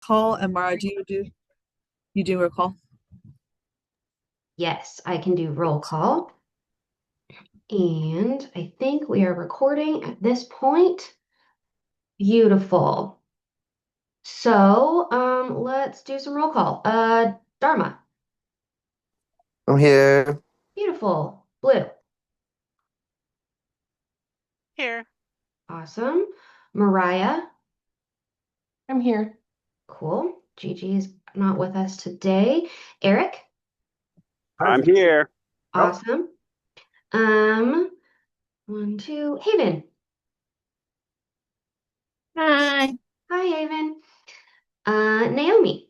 call. And Mara, do roll call? Yes, I can do roll call. And I think we are recording at this point. Beautiful. So, let's do some roll call. Dharma. I'm here. Beautiful. Blue. Here. Awesome. Mariah. I'm here. Cool. Gigi is not with us today. Eric. I'm here. Awesome. Um, one, two. Haven. Hi. Hi, Haven. Naomi.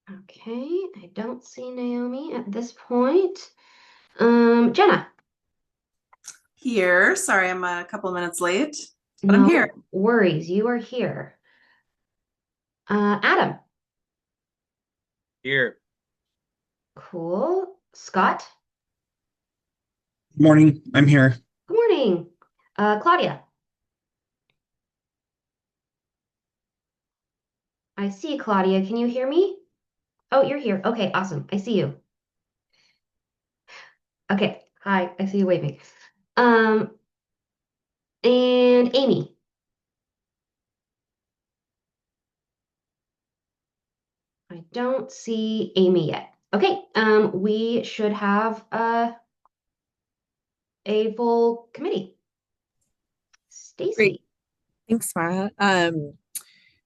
Okay, I don't see Naomi at this point. Jenna. Here. Sorry, I'm a couple minutes late, but I'm No here. worries, you are here. Adam. Here. Cool. Scott. Morning, I'm here. Good morning. Claudia. I see Claudia. Can you hear me? Oh, you're here. Okay, awesome. I see you. Okay. Hi, I see you waving. And Amy. I don't see Amy yet. Okay, we should have a full committee. Great. Stacy. Thanks, Mara.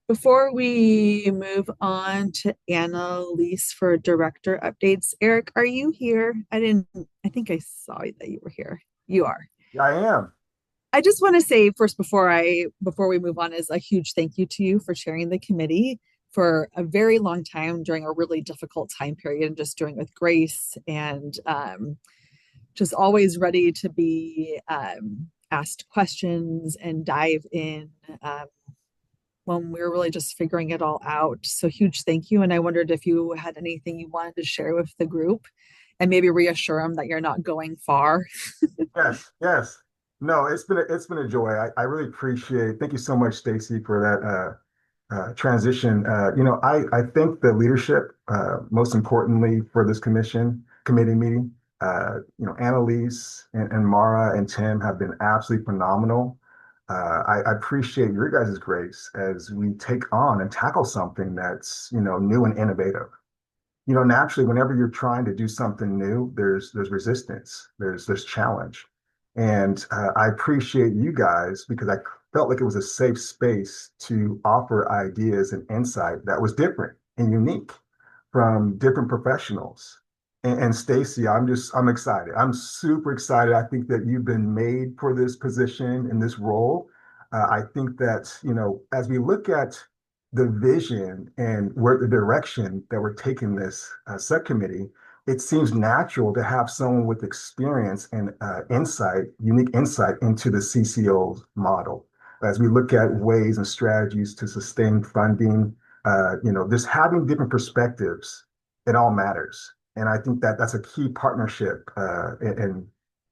Before we move on to Annalise for director updates, Eric, are you here? I think I saw that you were here. You are. Yeah, I am. I just want to say first before we move on is a huge thank you to you for chairing the committee for a very long time during a really difficult time period and just doing with grace and just always ready to be asked questions and dive in when we were really just figuring it all out. So huge thank you. And I wondered if you had anything you wanted to share with the group and maybe reassure them that you're not going far. Yes, yes. No, it's been a joy. I really appreciate. Thank you so much, Stacy, for that transition. I think the leadership, most importantly for this committee meeting, Annalise and Mara and Tim have been absolutely phenomenal. I appreciate your guys' grace as we take on and tackle something that's, new and innovative. Naturally, whenever you're trying to do something new, there's resistance, there's challenge. And I appreciate you guys because I felt like it was a safe space to offer ideas and insight that was different and unique from different professionals. And Stacy, I'm excited. I'm super excited. I think that you've been made for this position and this role. I think that, as we look at the vision and where the direction that we're taking this subcommittee, it seems natural to have someone with experience and unique insight into the CCO model. As we look at ways and strategies to sustain funding, just having different perspectives, it all matters. And I think that that's a key partnership and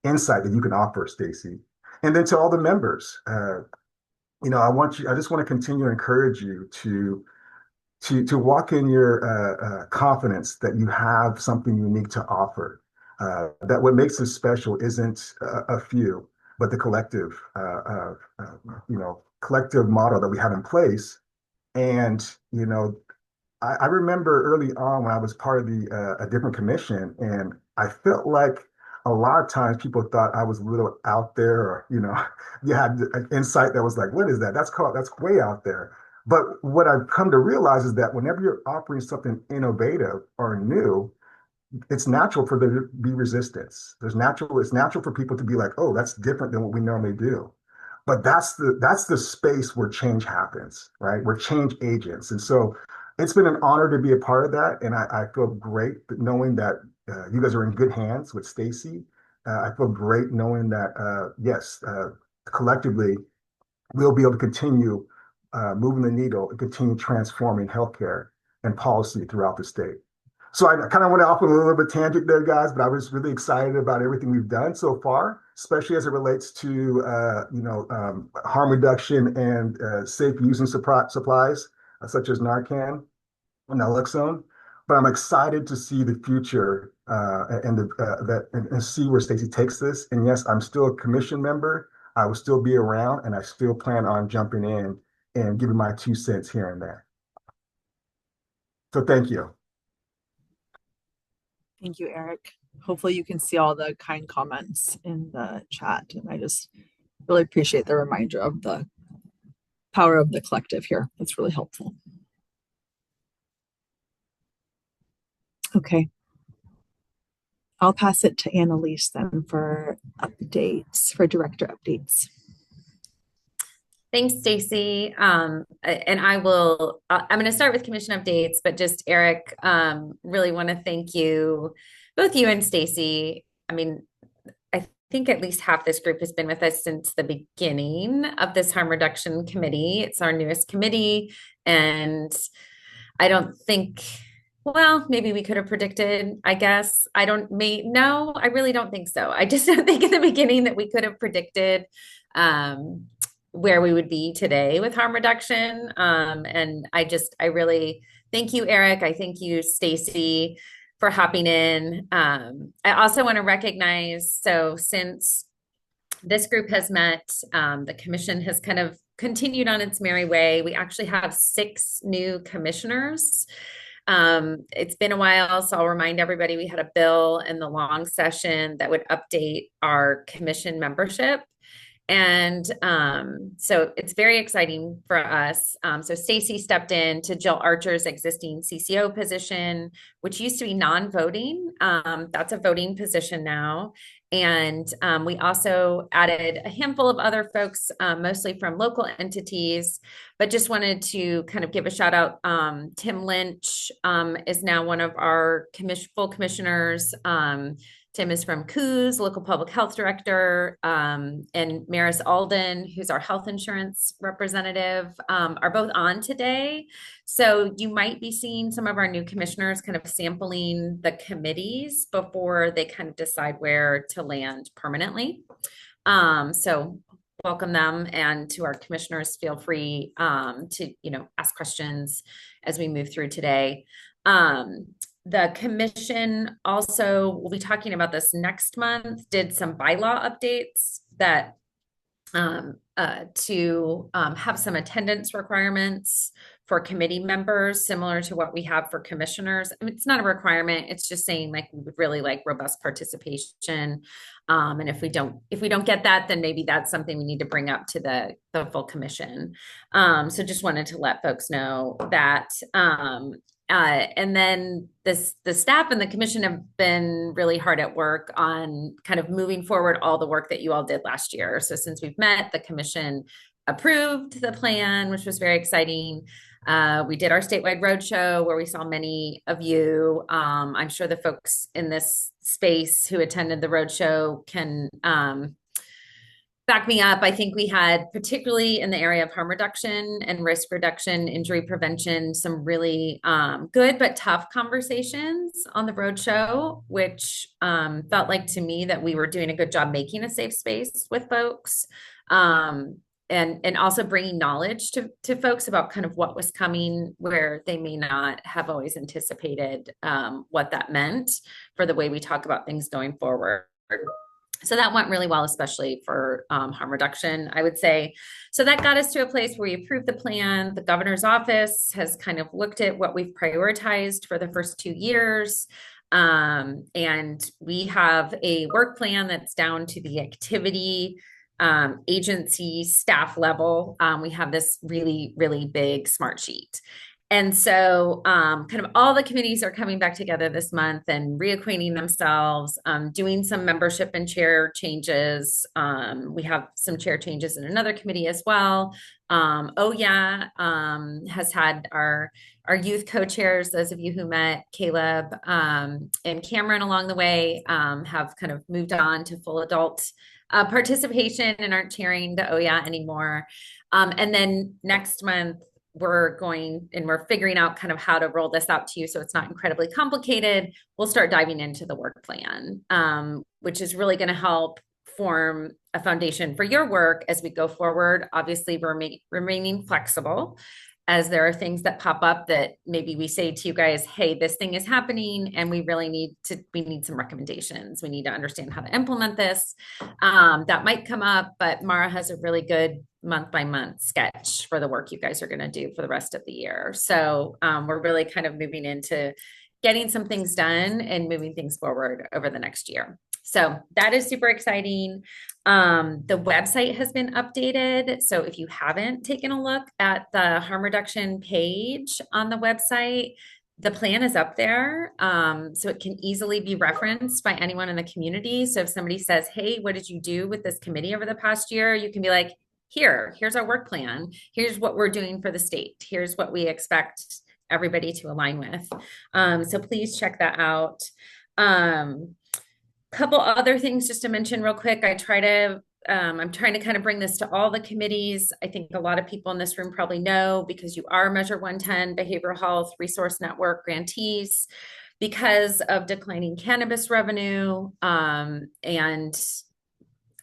insight that you can offer, Stacy. And then to all the members, I just want to continue to encourage you to walk in your confidence that you have something unique to offer. That what makes us special isn't a few, but the collective model that we have in place. And I remember early on when I was part of a different commission, and I felt like a lot of times people thought I was a little out there, or you had an insight that was like, "What is that? That's way out there." But what I've come to realize is that whenever you're offering something innovative or new, it's natural for there to be resistance. It's natural for people to be like, "Oh, that's different than what we normally do." But that's the space where change happens, right? We're change agents. And so it's been an honor to be a part of that. And I feel great knowing that you guys are in good hands with Stacy. I feel great knowing that, yes, collectively, we'll be able to continue moving the needle and continue transforming healthcare and policy throughout the state. So I kind of went off on a little bit tangent there, guys, but I was really excited about everything we've done so far, especially as it relates to harm reduction and safe using supplies such as Narcan and naloxone. But I'm excited to see the future and see where Stacey takes this. And yes, I'm still a commission member. I will still be around, and I still plan on jumping in and giving my 2 cents here and there. So thank you. Thank you, Eric. Hopefully you can see all the kind comments in the chat. And I just really appreciate the reminder of the power of the collective here. That's really helpful. Okay. I'll pass it to Annalise then for updates, for director updates. Thanks, Stacy. And I'm going to start with commission updates, but just Eric, really want to thank you, both you and Stacy. I mean, I think at least half this group has been with us since the beginning of this harm reduction committee. It's our newest committee, and I don't think, well, maybe we could have predicted, I guess. No, I really don't think so. I just don't think in the beginning that we could have predicted where we would be today with harm reduction. And I really thank you, Eric. I thank you, Stacy, for hopping in. I also want to recognize, so since this group has met, the commission has kind of continued on its merry way. We actually have 6 new commissioners. It's been a while, so I'll remind everybody we had a bill in the long session that would update our commission membership. And so it's very exciting for us. So Stacy stepped in to Jill Archer's existing CCO position, which used to be non-voting. That's a voting position now. And we also added a handful of other folks, mostly from local entities, but just wanted to kind of give a shout out. Tim Lynch is now one of our full commissioners. Tim is from Coos, local public health director, and Maris Alden, who's our health insurance representative, are both on today. So you might be seeing some of our new commissioners kind of sampling the committees before they kind of decide where to land permanently. So welcome them, and to our commissioners, feel free to ask questions as we move through today. The commission also, we'll be talking about this next month, did some bylaw updates that to have some attendance requirements for committee members, similar to what we have for commissioners. I mean, it's not a requirement. It's just saying like we would really like robust participation. And if we don't get that, then maybe that's something we need to bring up to the full commission. So just wanted to let folks know that. And then the staff and the commission have been really hard at work on kind of moving forward all the work that you all did last year. So since we've met, the commission approved the plan, which was very exciting. We did our statewide roadshow where we saw many of you. I'm sure the folks in this space who attended the roadshow can back me up. I think we had, particularly in the area of harm reduction and risk reduction, injury prevention, some really good but tough conversations on the roadshow, which felt like to me that we were doing a good job making a safe space with folks. And also bringing knowledge to folks about kind of what was coming, where they may not have always anticipated what that meant for the way we talk about things going forward. So that went really well, especially for harm reduction, I would say. So that got us to a place where we approved the plan. The governor's office has kind of looked at what we've prioritized for the first 2 years. And we have a work plan that's down to the activity agency staff level. We have this really, really big smart sheet. And so kind of all the committees are coming back together this month and reacquainting themselves, doing some membership and chair changes. We have some chair changes in another committee as well. Has had our youth co-chairs, those of you who met Caleb and Cameron along the way, have kind of moved on to full adult participation and aren't chairing the OYA anymore. And then next month, we're figuring out kind of how to roll this out to you so it's not incredibly complicated. We'll start diving into the work plan, which is really going to help form a foundation for your work as we go forward. Obviously, we're remaining flexible as there are things that pop up that maybe we say to you guys, hey, this thing is happening and we need some recommendations. We need to understand how to implement this. That might come up, but Mara has a really good month by month sketch for the work you guys are going to do for the rest of the year. So we're really kind of moving into getting some things done and moving things forward over the next year. So that is super exciting. The website has been updated. So if you haven't taken a look at the harm reduction page on the website, the plan is up there. So it can easily be referenced by anyone in the community. So if somebody says, hey, what did you do with this committee over the past year? You can be like, here's our work plan. Here's what we're doing for the state. Here's what we expect everybody to align with. So please check that out. Couple other things just to mention real quick. I'm trying to kind of bring this to all the committees. I think a lot of people in this room probably know, because you are Measure 110 Behavioral Health Resource Network grantees, because of declining cannabis revenue, and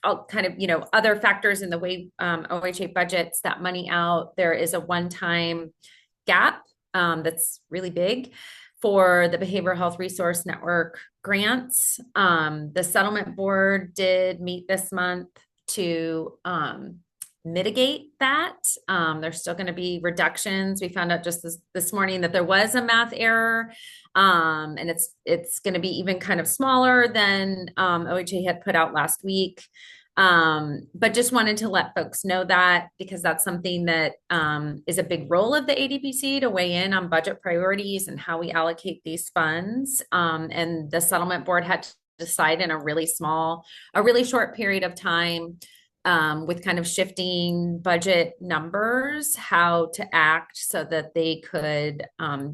all kind of, other factors in the way OHA budgets that money out. There is a one-time gap that's really big for the Behavioral Health Resource Network grants. The settlement board did meet this month to mitigate that. There's still going to be reductions. We found out just this morning that there was a math error, and it's going to be even kind of smaller than OHA had put out last week. But just wanted to let folks know that, because that's something that is a big role of the ADPC to weigh in on budget priorities and how we allocate these funds. And the settlement board had to decide in a really short period of time, with kind of shifting budget numbers, how to act so that they could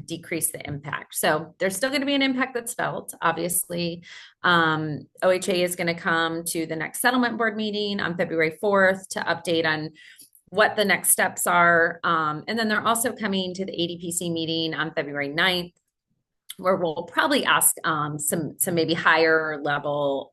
decrease the impact. So there's still going to be an impact that's felt. Obviously, OHA is going to come to the next settlement board meeting on February 4th to update on what the next steps are. And then they're also coming to the ADPC meeting on February 9th, where we'll probably ask some maybe higher level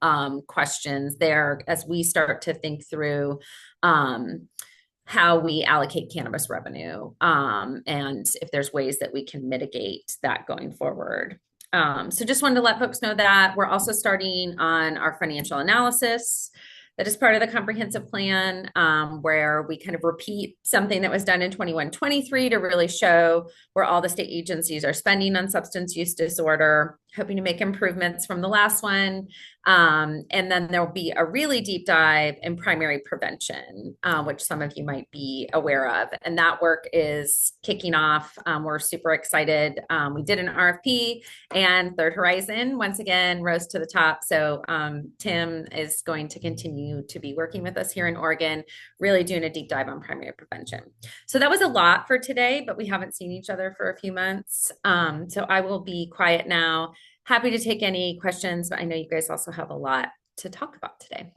questions there as we start to think through how we allocate cannabis revenue, and if there's ways that we can mitigate that going forward. So just wanted to let folks know that we're also starting on our financial analysis that is part of the comprehensive plan, where we kind of repeat something that was done in 21-23 to really show where all the state agencies are spending on substance use disorder, hoping to make improvements from the last one. And then there'll be a really deep dive in primary prevention, which some of you might be aware of. And that work is kicking off. We're super excited. We did an RFP, and Third Horizon once again rose to the top. So Tim is going to continue to be working with us here in Oregon, really doing a deep dive on primary prevention. So that was a lot for today, but we haven't seen each other for a few months. So I will be quiet now. Happy to take any questions, but I know you guys also have a lot to talk about today.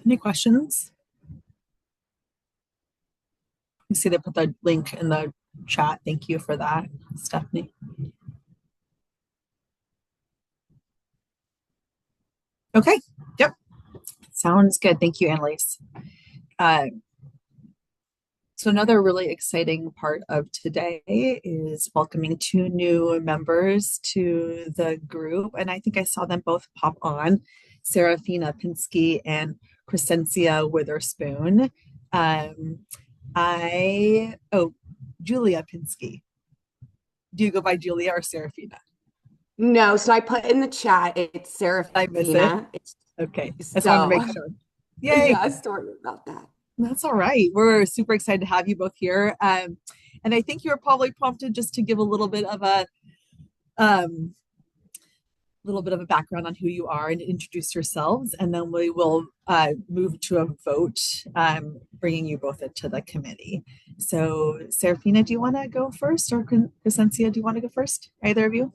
Any questions? You see they put the link in the chat. Thank you for that, Stephanie. Okay. Yep. Sounds good. Thank you, Annalise. So another really exciting part of today is welcoming 2 new members to the group. And I think I saw them both pop on, Serafina Pinsky and Crescencia Witherspoon. Julia Pinsky. Do you go by Julia or Serafina? No, so I put in the chat, it's Serafina. I miss it. Okay, I just wanted to make sure. Yay! Yeah, sorry about that. That's all right. We're super excited to have you both here. And I think you're probably prompted just to give a little bit of a background on who you are and introduce yourselves, and then we will move to a vote, bringing you both into the committee. So Serafina, do you want to go first, or Crescencia, do you want to go first? Either of you?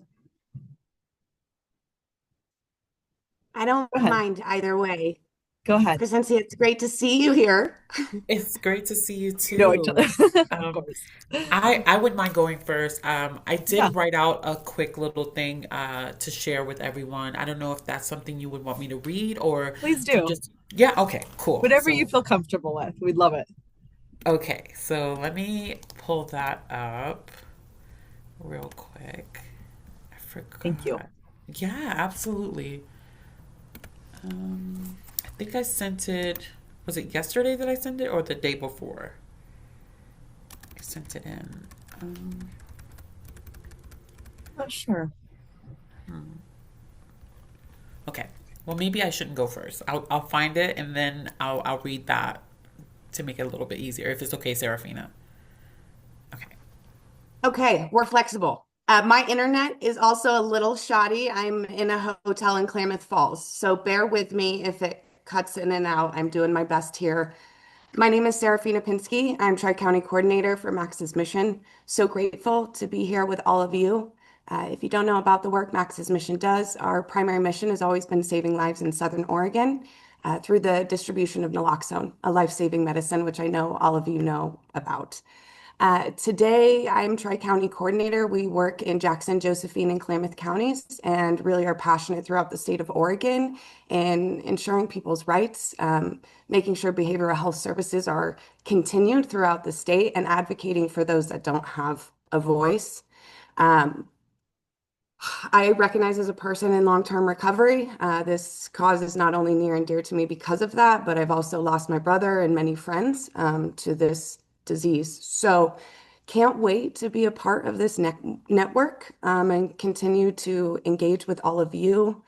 I don't Go ahead. mind either way. Go ahead. Crescencia, it's great to see you here. It's great to see you You know each other. too. Of Um, course. I wouldn't mind going first. I Yeah, did write out a quick little thing to share with everyone. I don't know if that's something you would want me to read or please to do. just, yeah, okay, cool. Whatever you So, feel comfortable with. We'd love it. okay, so let me pull that up real quick. I Thank you. forgot. Yeah, absolutely. I think I sent it, was it yesterday that I sent it or the day before? I sent it in. Um, Not sure. Okay. Well, maybe I shouldn't go first. I'll find it and then I'll read that to make it a little bit easier, if it's okay, Serafina. Okay. Okay, we're flexible. My internet is also a little shoddy. I'm in a hotel in Klamath Falls, so bear with me if it cuts in and out. I'm doing my best here. My name is Serafina Pinsky. I'm Tri-County Coordinator for Max's Mission. So grateful to be here with all of you. If you don't know about the work Max's Mission does, our primary mission has always been saving lives in Southern Oregon through the distribution of naloxone, a life-saving medicine, which I know all of you know about. Today, I'm Tri-County Coordinator. We work in Jackson, Josephine, and Klamath counties and really are passionate throughout the state of Oregon in ensuring people's rights, making sure behavioral health services are continued throughout the state, and advocating for those that don't have a voice. Um, I recognize as a person in long-term recovery, this cause is not only near and dear to me because of that, but I've also lost my brother and many friends to this disease. So can't wait to be a part of this network and continue to engage with all of you.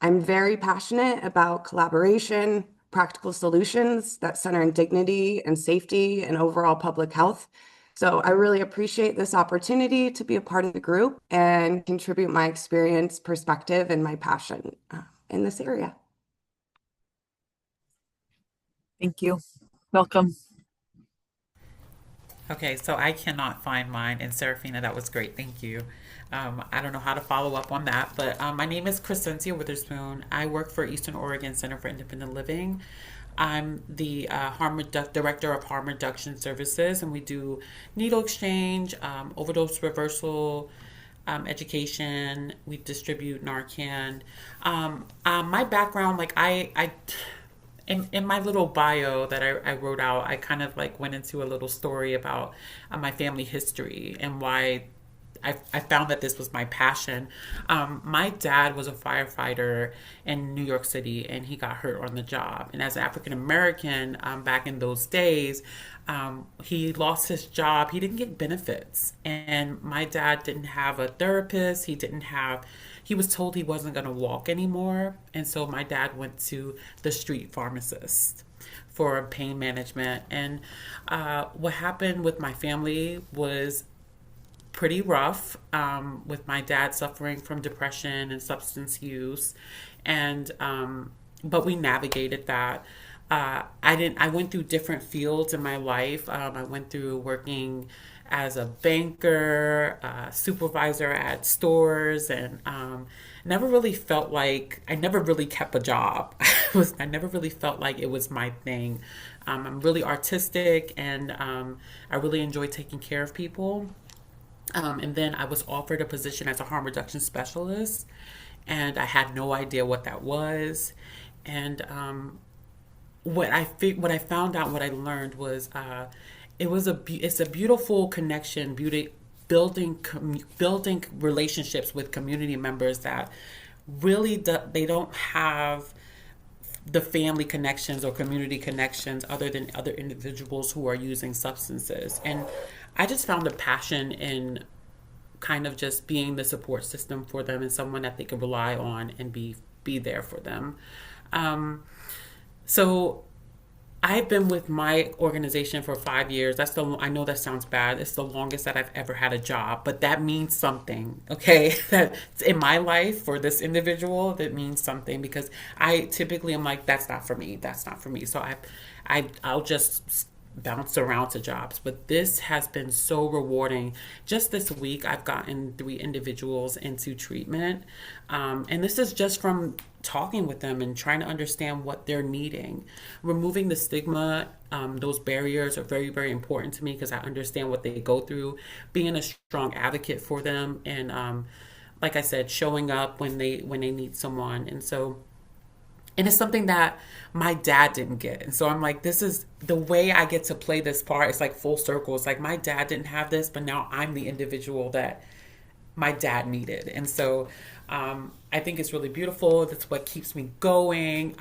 I'm very passionate about collaboration, practical solutions that center in dignity and safety and overall public health. So I really appreciate this opportunity to be a part of the group and contribute my experience, perspective, and my passion in this area. Thank you. Welcome. Okay, so I cannot find mine. And Serafina, that was great. Thank you. I don't know how to follow up on that, but my name is Crescencia Witherspoon. I work for Eastern Oregon Center for Independent Living. I'm the Director of Harm Reduction Services, and we do needle exchange, overdose reversal, education. We distribute Narcan. My background, like in my little bio that I wrote out, I kind of like went into a little story about my family history and why I found that this was my passion. My dad was a firefighter in New York City and he got hurt on the job. And as an African American, back in those days, he lost his job. He didn't get benefits. And my dad didn't have a therapist. He was told he wasn't going to walk anymore. And so my dad went to the street pharmacist for pain management. And what happened with my family was pretty rough, with my dad suffering from depression and substance use, but we navigated that. I went through different fields in my life. I went through working as a banker, supervisor at stores, and never really felt like I never really kept a job. I never really felt like it was my thing. I'm really artistic, and I really enjoy taking care of people. And then I was offered a position as a harm reduction specialist, and I had no idea what that was. And what I found out, what I learned was it's a beautiful connection, building relationships with community members that really they don't have the family connections or community connections other than other individuals who are using substances. And I just found a passion in kind of just being the support system for them and someone that they can rely on and be there for them. So I've been with my organization for 5 years. I know that sounds bad. It's the longest that I've ever had a job, but that means something, okay? That in my life for this individual, that means something because I typically am like, that's not for me. That's not for me. So I'll just bounce around to jobs, but this has been so rewarding. Just this week, I've gotten 3 individuals into treatment. And this is just from talking with them and trying to understand what they're needing. Removing the stigma, those barriers are very, very important to me because I understand what they go through, being a strong advocate for them, and like I said, showing up when they need someone. And it's something that my dad didn't get. And so I'm like, this is the way I get to play this part. It's like full circle. It's like my dad didn't have this, but now I'm the individual that my dad needed. And so I think it's really beautiful. That's what keeps me going.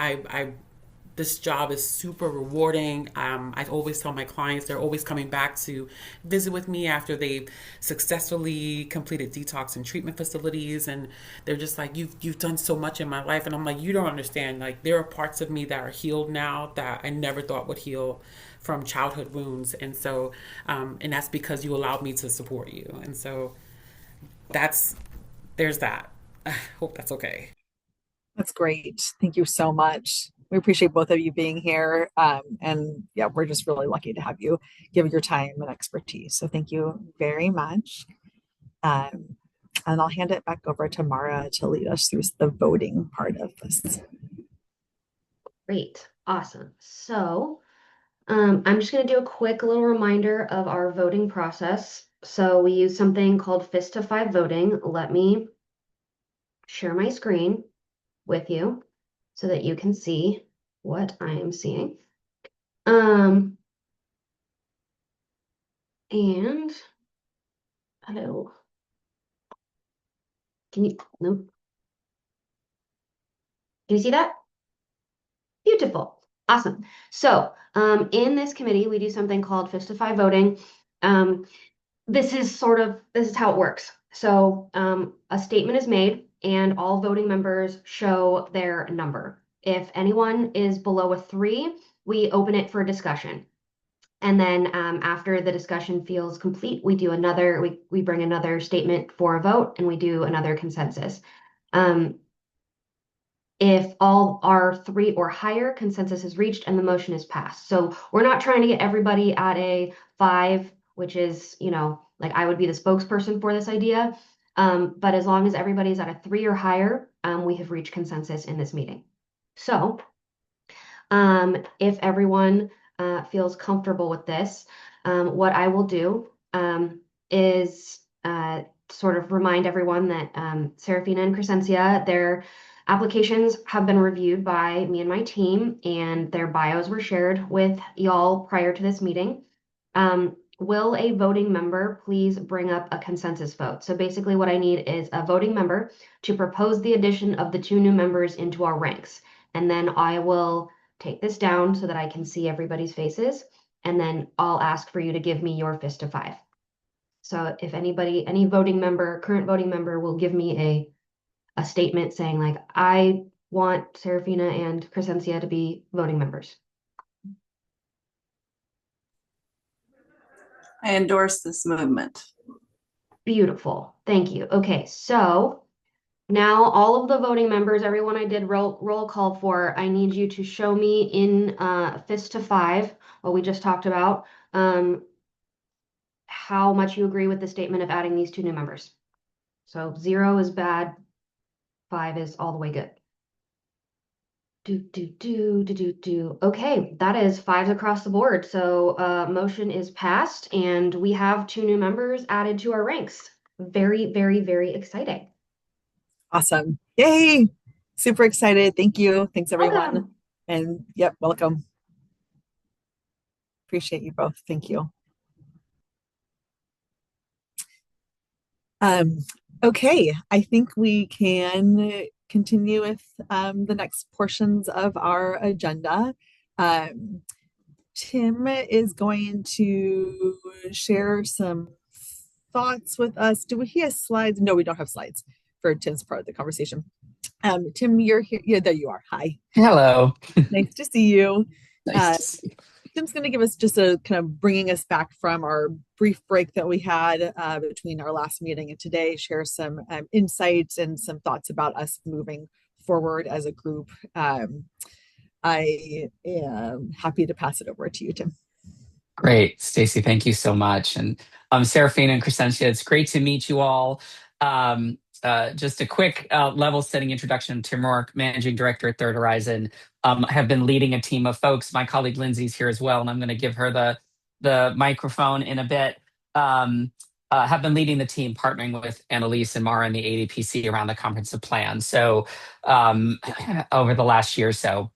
This job is super rewarding. I always tell my clients they're always coming back to visit with me after they've successfully completed detox and treatment facilities, and they're just like, you've done so much in my life, and I'm like, you don't understand. Like, there are parts of me that are healed now that I never thought would heal from childhood wounds, and so and that's because you allowed me to support you, and so there's that. I hope that's okay. That's great. Thank you so much. We appreciate both of you being here. And yeah, we're just really lucky to have you give your time and expertise. So thank you very much. And I'll hand it back over to Mara to lead us through the voting part of this. Great. Awesome. So I'm just going to do a quick little reminder of our voting process. So we use something called fist to 5 voting. Let me share my screen with you so that you can see what I am seeing. And hello. No. Can you see that? Beautiful. Awesome. So in this committee, we do something called fist to 5 voting. This is how it works. So a statement is made and all voting members show their number. If anyone is below a 3, we open it for discussion. And then after the discussion feels complete, we do we bring another statement for a vote and we do another consensus. If all are 3 or higher, consensus is reached and the motion is passed. So we're not trying to get everybody at a 5, which is, like I would be the spokesperson for this idea. But as long as everybody's at a 3 or higher, we have reached consensus in this meeting. So if everyone feels comfortable with this, what I will do is sort of remind everyone that Serafina and Crescencia, their applications have been reviewed by me and my team, and their bios were shared with y'all prior to this meeting. Will a voting member please bring up a consensus vote? So basically what I need is a voting member to propose the addition of the 2 new members into our ranks. And then I will take this down so that I can see everybody's faces. And then I'll ask for you to give me your fist to 5. So if any current voting member will give me a statement saying like, I want Serafina and Crescencia to be voting members. I endorse this movement. Beautiful. Thank you. Okay, so now all of the voting members, everyone I did roll call for, I need you to show me in fist to 5, what we just talked about, how much you agree with the statement of adding these 2 new members. So 0 is bad, 5 is all the way good. Okay, that is 5s across the board. So motion is passed and we have 2 new members added to our ranks. Very, very, very exciting. Awesome. Yay. Super excited. Thank you. Thanks everyone. Welcome. And yep, welcome. Appreciate you both. Thank you. Okay, I think we can continue with the next portions of our agenda. Tim is going to share some thoughts with us. He have slides? No, we don't have slides for Tim's part of the conversation. Tim, you're here. Yeah, there you are. Hi. Hello. Nice to see you. Nice to see you. Tim's going to give us just a kind of bringing us back from our brief break that we had between our last meeting and today, share some insights and some thoughts about us moving forward as a group. I am happy to pass it over to you, Tim. Great, Stacy. Thank you so much. And Serafina and Crescencia, it's great to meet you all. Just a quick level-setting introduction. Tim Rourke, Managing Director at Third Horizon. I have been leading a team of folks. My colleague Lindsay's here as well, and I'm going to give her the microphone in a bit. Have been leading the team, partnering with Annalise and Mara and the ADPC around the comprehensive plan. So over the last year or so.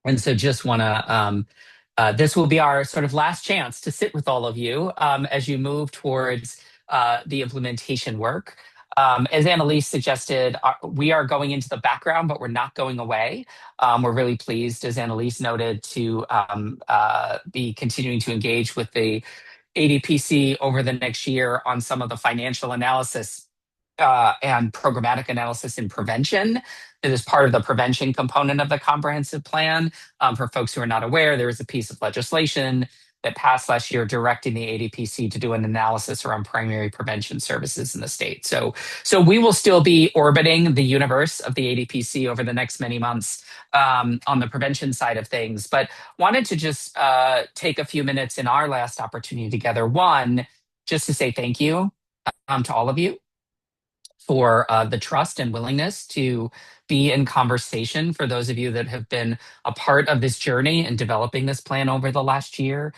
And so just want to, this will be our sort of last chance to sit with all of you as you move towards the implementation work. As Annalise suggested, we are going into the background, but we're not going away. We're really pleased, as Annalise noted, to be continuing to engage with the ADPC over the next year on some of the financial analysis and programmatic analysis in prevention. It is part of the prevention component of the comprehensive plan. For folks who are not aware, there is a piece of legislation that passed last year directing the ADPC to do an analysis around primary prevention services in the state. So we will still be orbiting the universe of the ADPC over the next many months on the prevention side of things. But wanted to just take a few minutes in our last opportunity together. One, just to say thank you to all of you for the trust and willingness to be in conversation for those of you that have been a part of this journey and developing this plan over the last year.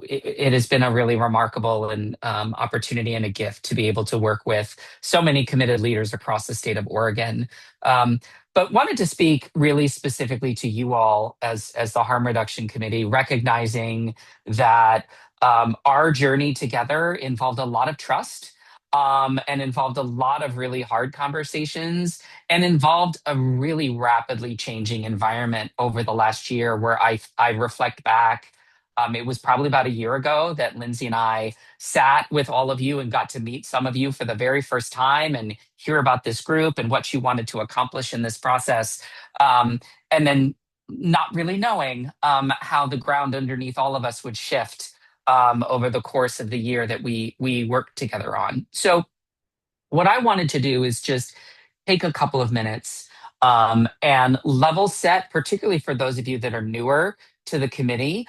It has been a really remarkable and opportunity and a gift to be able to work with so many committed leaders across the state of Oregon. But wanted to speak really specifically to you all as the Harm Reduction Committee, recognizing that our journey together involved a lot of trust and involved a lot of really hard conversations and involved a really rapidly changing environment over the last year where I reflect back. It was probably about a year ago that Lindsay and I sat with all of you and got to meet some of you for the very first time and hear about this group and what you wanted to accomplish in this process. And then not really knowing how the ground underneath all of us would shift over the course of the year that we worked together on. So what I wanted to do is just take a couple of minutes and level set, particularly for those of you that are newer to the committee,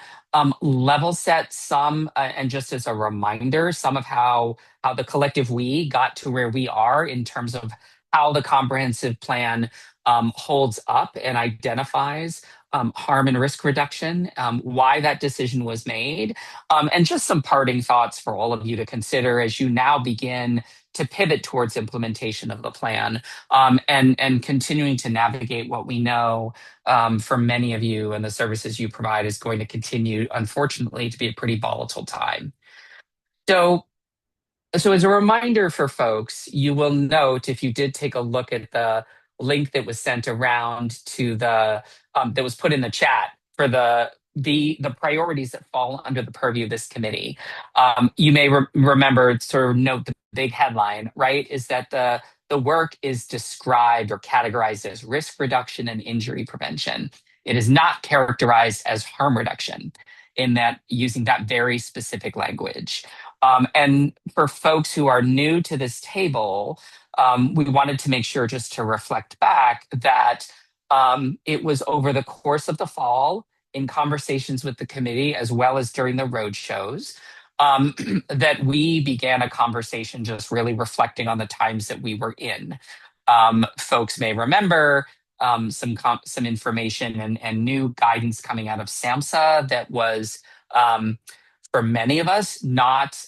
level set some, and just as a reminder, some of how the collective we got to where we are in terms of how the comprehensive plan holds up and identifies harm and risk reduction, why that decision was made, and just some parting thoughts for all of you to consider as you now begin to pivot towards implementation of the plan and continuing to navigate what we know for many of you and the services you provide is going to continue, unfortunately, to be a pretty volatile time. So as a reminder for folks, you will note if you did take a look at the link that was sent around to the that was put in the chat for the priorities that fall under the purview of this committee. You may remember, sort of note the big headline, right? Is that the work is described or categorized as risk reduction and injury prevention. It is not characterized as harm reduction in that using that very specific language. And for folks who are new to this table, we wanted to make sure just to reflect back that it was over the course of the fall in conversations with the committee as well as during the road shows that we began a conversation just really reflecting on the times that we were in. Folks may remember some information and new guidance coming out of SAMHSA that was for many of us not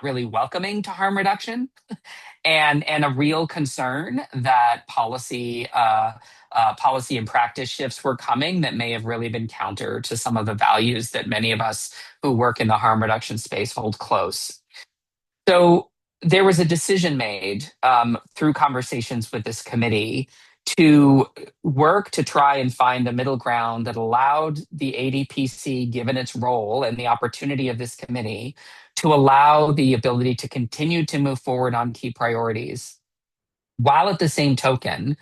really welcoming to harm reduction and a real concern that policy and practice shifts were coming that may have really been counter to some of the values that many of us who work in the harm reduction space hold close. So there was a decision made through conversations with this committee to work to try and find a middle ground that allowed the ADPC, given its role and the opportunity of this committee, to allow the ability to continue to move forward on key priorities, while at the same token,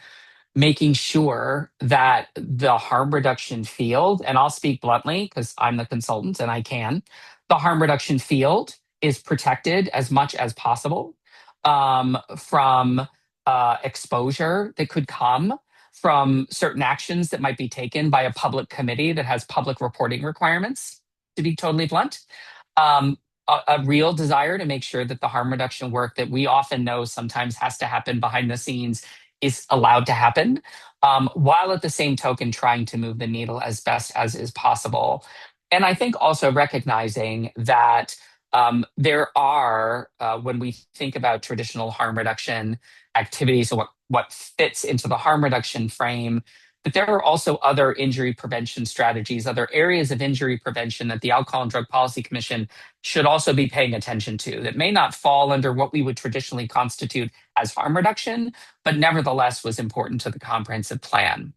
making sure that the harm reduction field, and I'll speak bluntly because I'm the consultant and I can, the harm reduction field is protected as much as possible from exposure that could come from certain actions that might be taken by a public committee that has public reporting requirements to be totally blunt. A real desire to make sure that the harm reduction work that we often know sometimes has to happen behind the scenes is allowed to happen, while at the same token trying to move the needle as best as is possible. And I think also recognizing that there are, when we think about traditional harm reduction activities and what fits into the harm reduction frame, but there are also other injury prevention strategies, other areas of injury prevention that the Alcohol and Drug Policy Commission should also be paying attention to that may not fall under what we would traditionally constitute as harm reduction, but nevertheless was important to the comprehensive plan.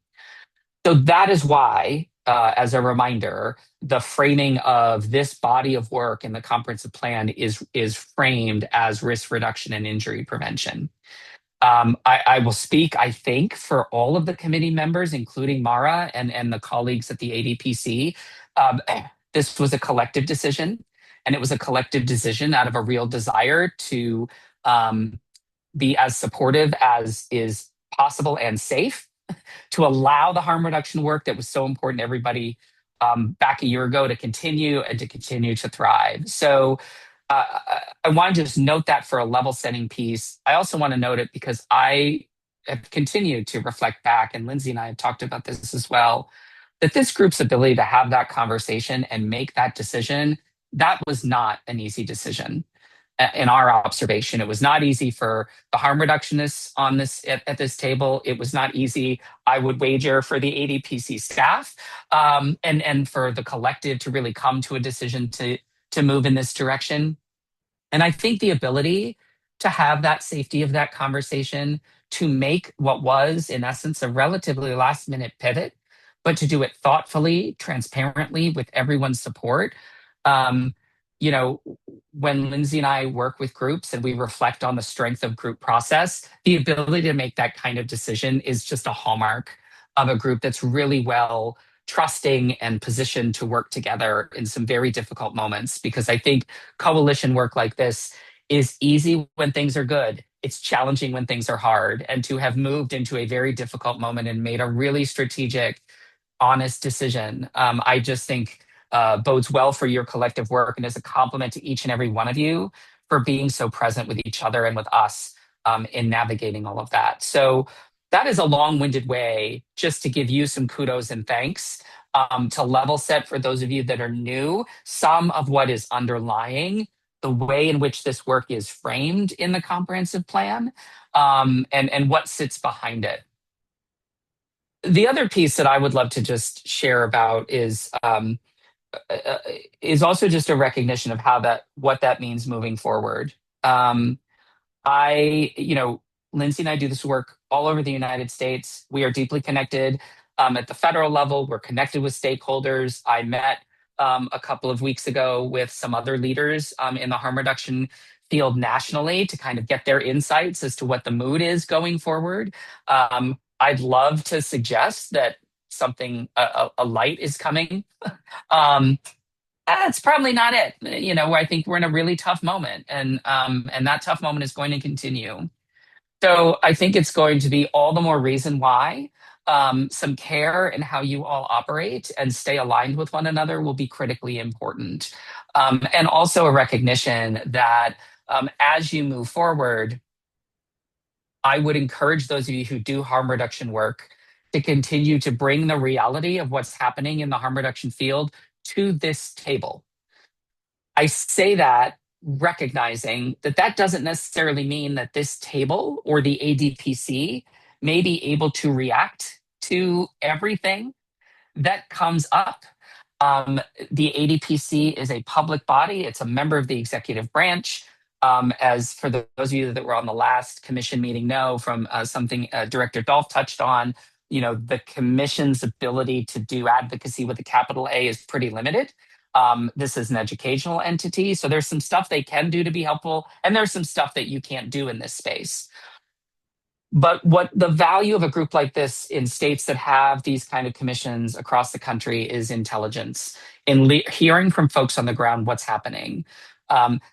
So that is why, as a reminder, the framing of this body of work in the comprehensive plan is framed as risk reduction and injury prevention. I will speak, I think, for all of the committee members, including Mara and the colleagues at the ADPC. This was a collective decision, and it was a collective decision out of a real desire to be as supportive as is possible and safe, to allow the harm reduction work that was so important to everybody back a year ago to continue and to continue to thrive. So I want to just note that for a level setting piece. I also want to note it because I have continued to reflect back, and Lindsay and I have talked about this as well, that this group's ability to have that conversation and make that decision, that was not an easy decision. In our observation, it was not easy for the harm reductionists on this at this table. It was not easy, I would wager, for the ADPC staff and for the collective to really come to a decision to move in this direction. And I think the ability to have that safety of that conversation, to make what was, in essence, a relatively last minute pivot, but to do it thoughtfully, transparently, with everyone's support. You know, when Lindsay and I work with groups and we reflect on the strength of group process, the ability to make that kind of decision is just a hallmark of a group that's really well trusting and positioned to work together in some very difficult moments. Because I think coalition work like this is easy when things are good. It's challenging when things are hard. And to have moved into a very difficult moment and made a really strategic, honest decision, I just think bodes well for your collective work and is a compliment to each and every one of you for being so present with each other and with us in navigating all of that. So that is a long-winded way just to give you some kudos and thanks, to level set for those of you that are new, some of what is underlying the way in which this work is framed in the comprehensive plan, and what sits behind it. The other piece that I would love to just share about is also just a recognition of what that means moving forward. Lindsay and I do this work all over the United States. We are deeply connected at the federal level. We're connected with stakeholders. I met a couple of weeks ago with some other leaders in the harm reduction field nationally to kind of get their insights as to what the mood is going forward. I'd love to suggest that a light is coming. That's probably not it. I think we're in a really tough moment, and that tough moment is going to continue. So I think it's going to be all the more reason why some care in how you all operate and stay aligned with one another will be critically important. And also a recognition that as you move forward, I would encourage those of you who do harm reduction work to continue to bring the reality of what's happening in the harm reduction field to this table. I say that recognizing that doesn't necessarily mean that this table or the ADPC may be able to react to everything that comes up. The ADPC is a public body. It's a member of the executive branch. As for those of you that were on the last commission meeting know from something Director Dolph touched on, the commission's ability to do advocacy with a capital A is pretty limited. This is an educational entity, so there's some stuff they can do to be helpful, and there's some stuff that you can't do in this space. But what the value of a group like this in states that have these kind of commissions across the country is intelligence, in hearing from folks on the ground what's happening.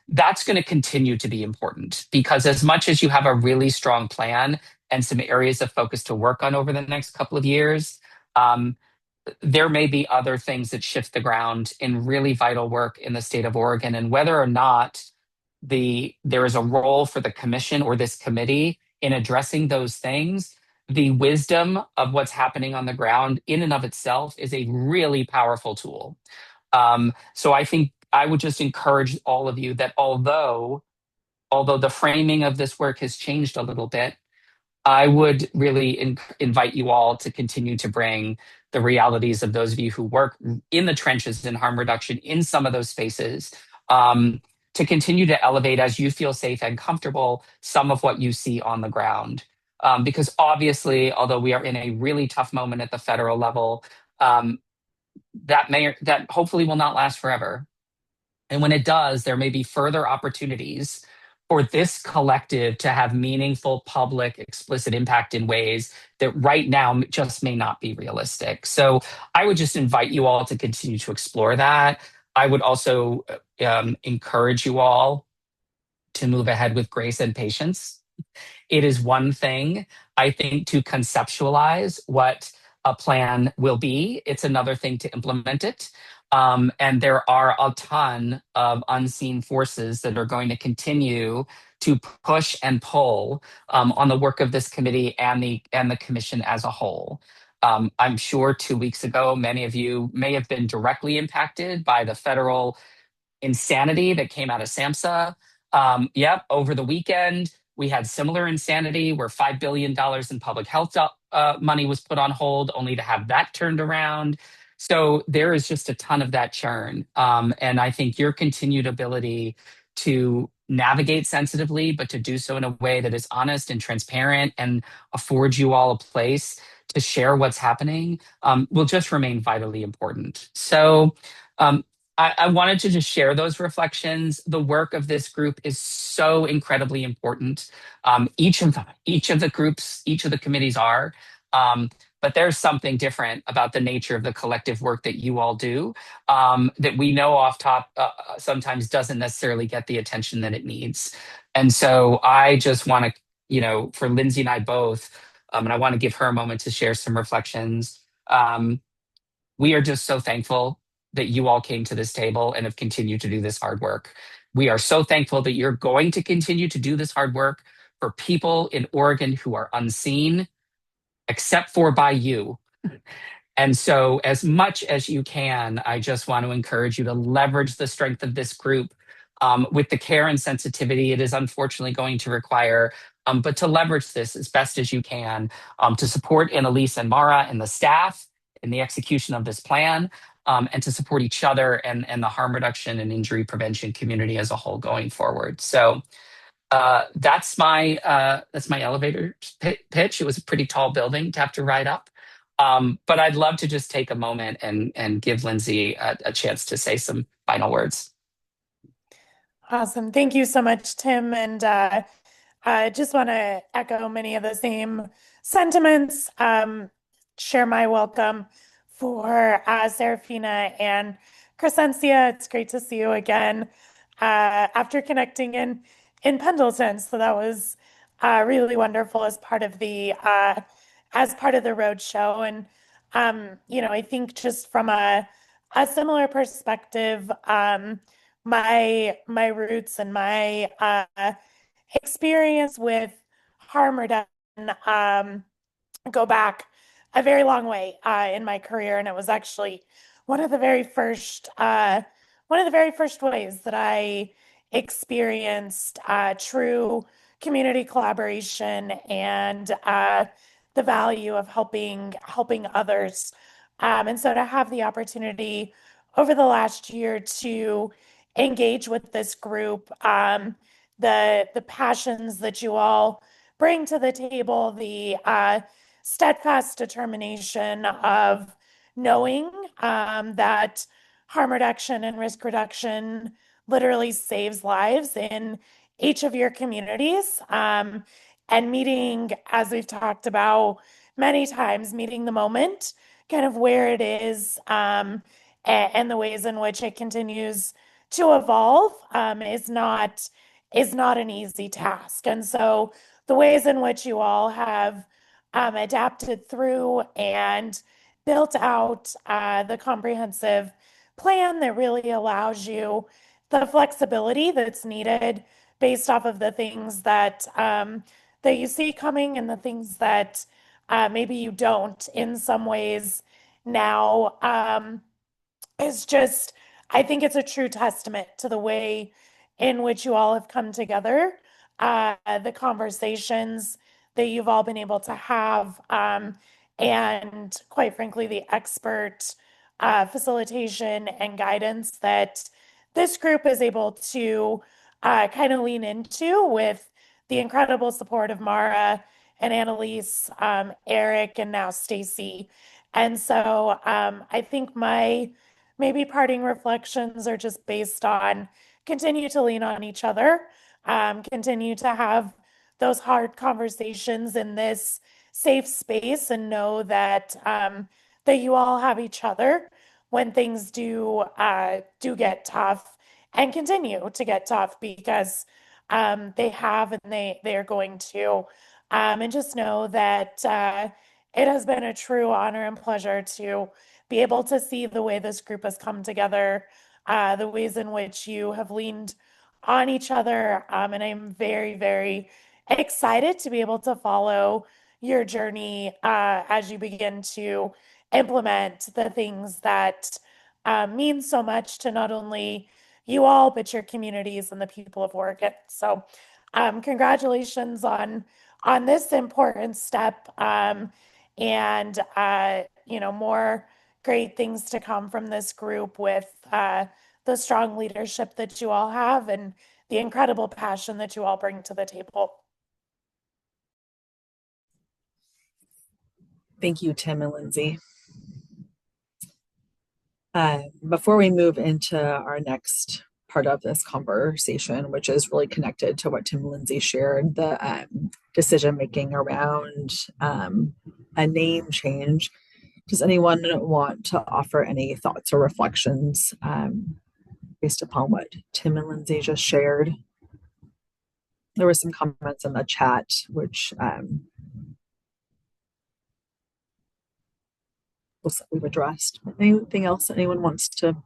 That's going to continue to be important, because as much as you have a really strong plan and some areas of focus to work on over the next couple of years, there may be other things that shift the ground in really vital work in the state of Oregon, and whether or not there is a role for the commission or this committee in addressing those things, the wisdom of what's happening on the ground in and of itself is a really powerful tool. So I think I would just encourage all of you that although the framing of this work has changed a little bit, I would really invite you all to continue to bring the realities of those of you who work in the trenches in harm reduction in some of those spaces, to continue to elevate, as you feel safe and comfortable, some of what you see on the ground. Because obviously, although we are in a really tough moment at the federal level, that hopefully will not last forever. And when it does, there may be further opportunities for this collective to have meaningful, public, explicit impact in ways that right now just may not be realistic. So I would just invite you all to continue to explore that. I would also encourage you all to move ahead with grace and patience. It is one thing, I think, to conceptualize what a plan will be. It's another thing to implement it. And there are a ton of unseen forces that are going to continue to push and pull on the work of this committee and the commission as a whole. I'm sure 2 weeks ago, many of you may have been directly impacted by the federal insanity that came out of SAMHSA. Yep, over the weekend, we had similar insanity where $5 billion in public health money was put on hold, only to have that turned around. So there is just a ton of that churn. And I think your continued ability to navigate sensitively, but to do so in a way that is honest and transparent and affords you all a place to share what's happening, will just remain vitally important. So I wanted to just share those reflections. The work of this group is so incredibly important. Each of the groups, each of the committees are, but there's something different about the nature of the collective work that you all do, that we know off top sometimes doesn't necessarily get the attention that it needs. And so I just want to, for Lindsay and I both, and I want to give her a moment to share some reflections. We are just so thankful that you all came to this table and have continued to do this hard work. We are so thankful that you're going to continue to do this hard work for people in Oregon who are unseen, except for by you. And so, as much as you can, I just want to encourage you to leverage the strength of this group with the care and sensitivity it is unfortunately going to require, but to leverage this as best as you can to support Annalise and Mara and the staff in the execution of this plan, and to support each other and the harm reduction and injury prevention community as a whole going forward. So that's my elevator pitch. It was a pretty tall building to have to ride up. But I'd love to just take a moment and give Lindsay a chance to say some final words. Awesome. Thank you so much, Tim. And I just want to echo many of the same sentiments, share my welcome for Serafina and Crescencia. It's great to see you again after connecting in Pendleton. So that was really wonderful as part of the road show. And I think just from a similar perspective, my roots and my experience with harm reduction go back a very long way in my career, and it was actually one of the very first ways that I experienced true community collaboration and the value of helping others. And so to have the opportunity over the last year to engage with this group, the passions that you all bring to the table, the steadfast determination of knowing that harm reduction and risk reduction literally saves lives in each of your communities, and meeting, as we've talked about many times, meeting the moment, kind of where it is, and the ways in which it continues to evolve is not an easy task. And so the ways in which you all have adapted through and built out the comprehensive plan that really allows you the flexibility that's needed based off of the things that that you see coming and the things that maybe you don't in some ways now. Is just, I think it's a true testament to the way in which you all have come together, the conversations that you've all been able to have, and quite frankly, the expert facilitation and guidance that this group is able to kind of lean into with the incredible support of Mara and Annalise, Eric, and now Stacy. And so I think my maybe parting reflections are just based on continue to lean on each other, continue to have those hard conversations in this safe space, and know that that you all have each other when things do get tough and continue to get tough, because they have and they are going to. And just know that it has been a true honor and pleasure to be able to see the way this group has come together, the ways in which you have leaned on each other. And I'm very, very excited to be able to follow your journey as you begin to implement the things that mean so much to not only you all, but your communities and the people of Oregon. So congratulations on this important step. And more great things to come from this group with the strong leadership that you all have and the incredible passion that you all bring to the table. Thank you, Tim and Lindsay. Before we move into our next part of this conversation, which is really connected to what Tim and Lindsay shared, the decision making around a name change, does anyone want to offer any thoughts or reflections based upon what Tim and Lindsay just shared? There were some comments in the chat, which we've addressed. Anything else that anyone wants to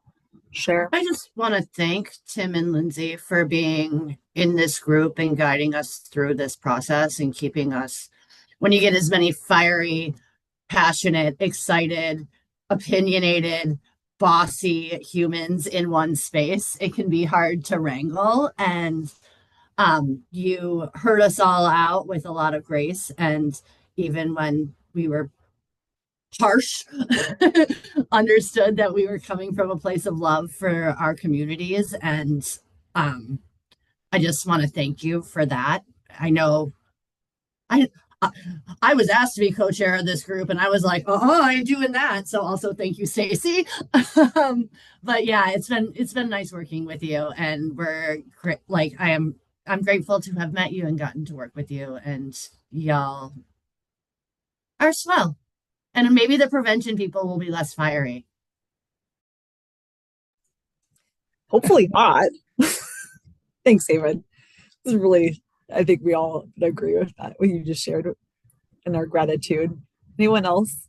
share? I just want to thank Tim and Lindsay for being in this group and guiding us through this process and keeping us, when you get as many fiery, passionate, excited, opinionated, bossy humans in one space, it can be hard to wrangle. And you heard us all out with a lot of grace. And even when we were harsh, understood that we were coming from a place of love for our communities. And I just want to thank you for that. I know I was asked to be co-chair of this group, and I was like, "Oh, I ain't doing that." So also thank you, Stacy. But yeah, it's been nice working with you, and I'm grateful to have met you and gotten to work with you, and y'all are swell. And maybe the prevention people will be less fiery. Hopefully not. Thanks, David. This is really, I think we all agree with that, what you just shared, and our gratitude. Anyone else?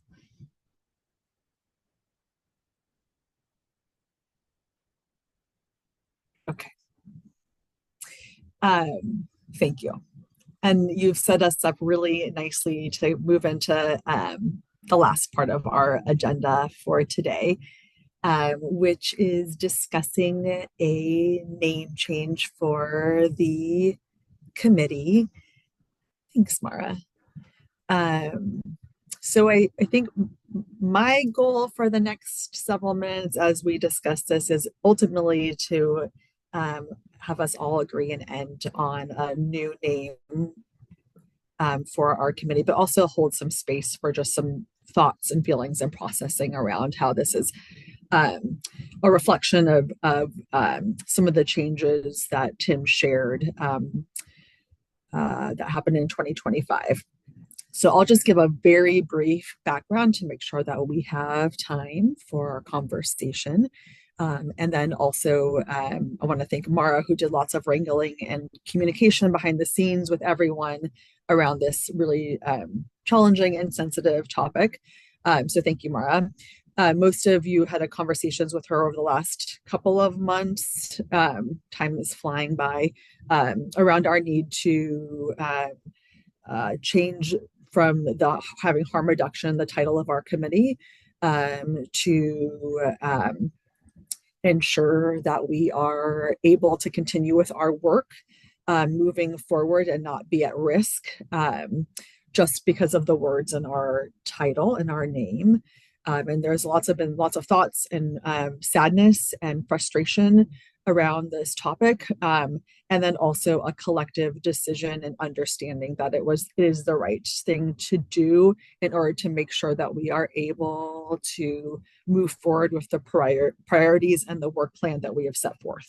Okay. Thank you. And you've set us up really nicely to move into the last part of our agenda for today, which is discussing a name change for the committee. Thanks, Mara. So I think my goal for the next several minutes as we discuss this is ultimately to have us all agree and end on a new name for our committee, but also hold some space for just some thoughts and feelings and processing around how this is a reflection of some of the changes that Tim shared that happened in 2025. So I'll just give a very brief background to make sure that we have time for our conversation. And then also, I want to thank Mara, who did lots of wrangling and communication behind the scenes with everyone around this really challenging and sensitive topic. So thank you, Mara. Most of you had conversations with her over the last couple of months. Time is flying by, around our need to change from the having harm reduction, the title of our committee, to ensure that we are able to continue with our work moving forward and not be at risk just because of the words in our title and our name. And there's been lots of thoughts and sadness and frustration around this topic. And then also a collective decision and understanding that it is the right thing to do in order to make sure that we are able to move forward with the priorities and the work plan that we have set forth.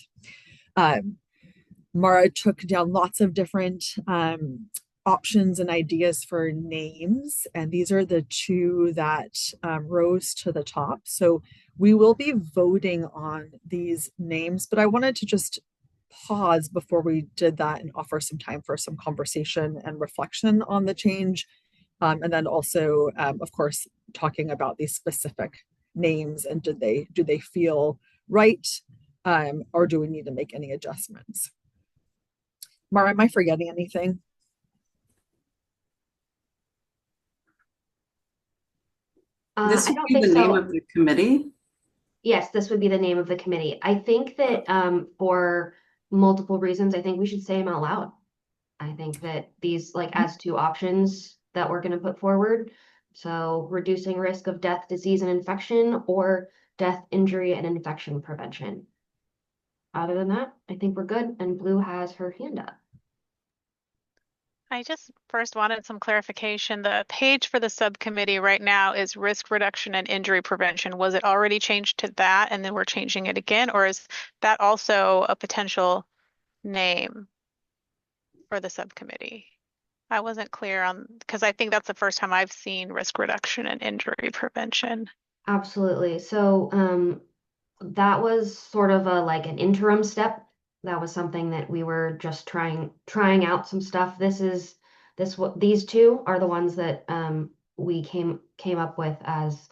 Mara took down lots of different options and ideas for names, and these are the two that rose to the top. So we will be voting on these names, but I wanted to just pause before we did that and offer some time for some conversation and reflection on the change. And then also, of course, talking about these specific names and do they feel right, or do we need to make any adjustments? Mara, am I forgetting anything? This I would don't be think the name so. of the committee? Yes, this would be the name of the committee. I think that for multiple reasons, I think we should say them out loud. I think that these, like, as two options that we're going to put forward. So reducing risk of death, disease, and infection, or death, injury, and infection prevention. Other than that, I think we're good. And Blue has her hand up. I just first wanted some clarification. The page for the subcommittee right now is risk reduction and injury prevention. Was it already changed to that and then we're changing it again? Or is that also a potential name for the subcommittee? I wasn't clear on, because I think that's the first time I've seen risk reduction and injury prevention. Absolutely. So that was sort of an interim step. That was something that we were just trying out some stuff. These two are the ones that we came up with as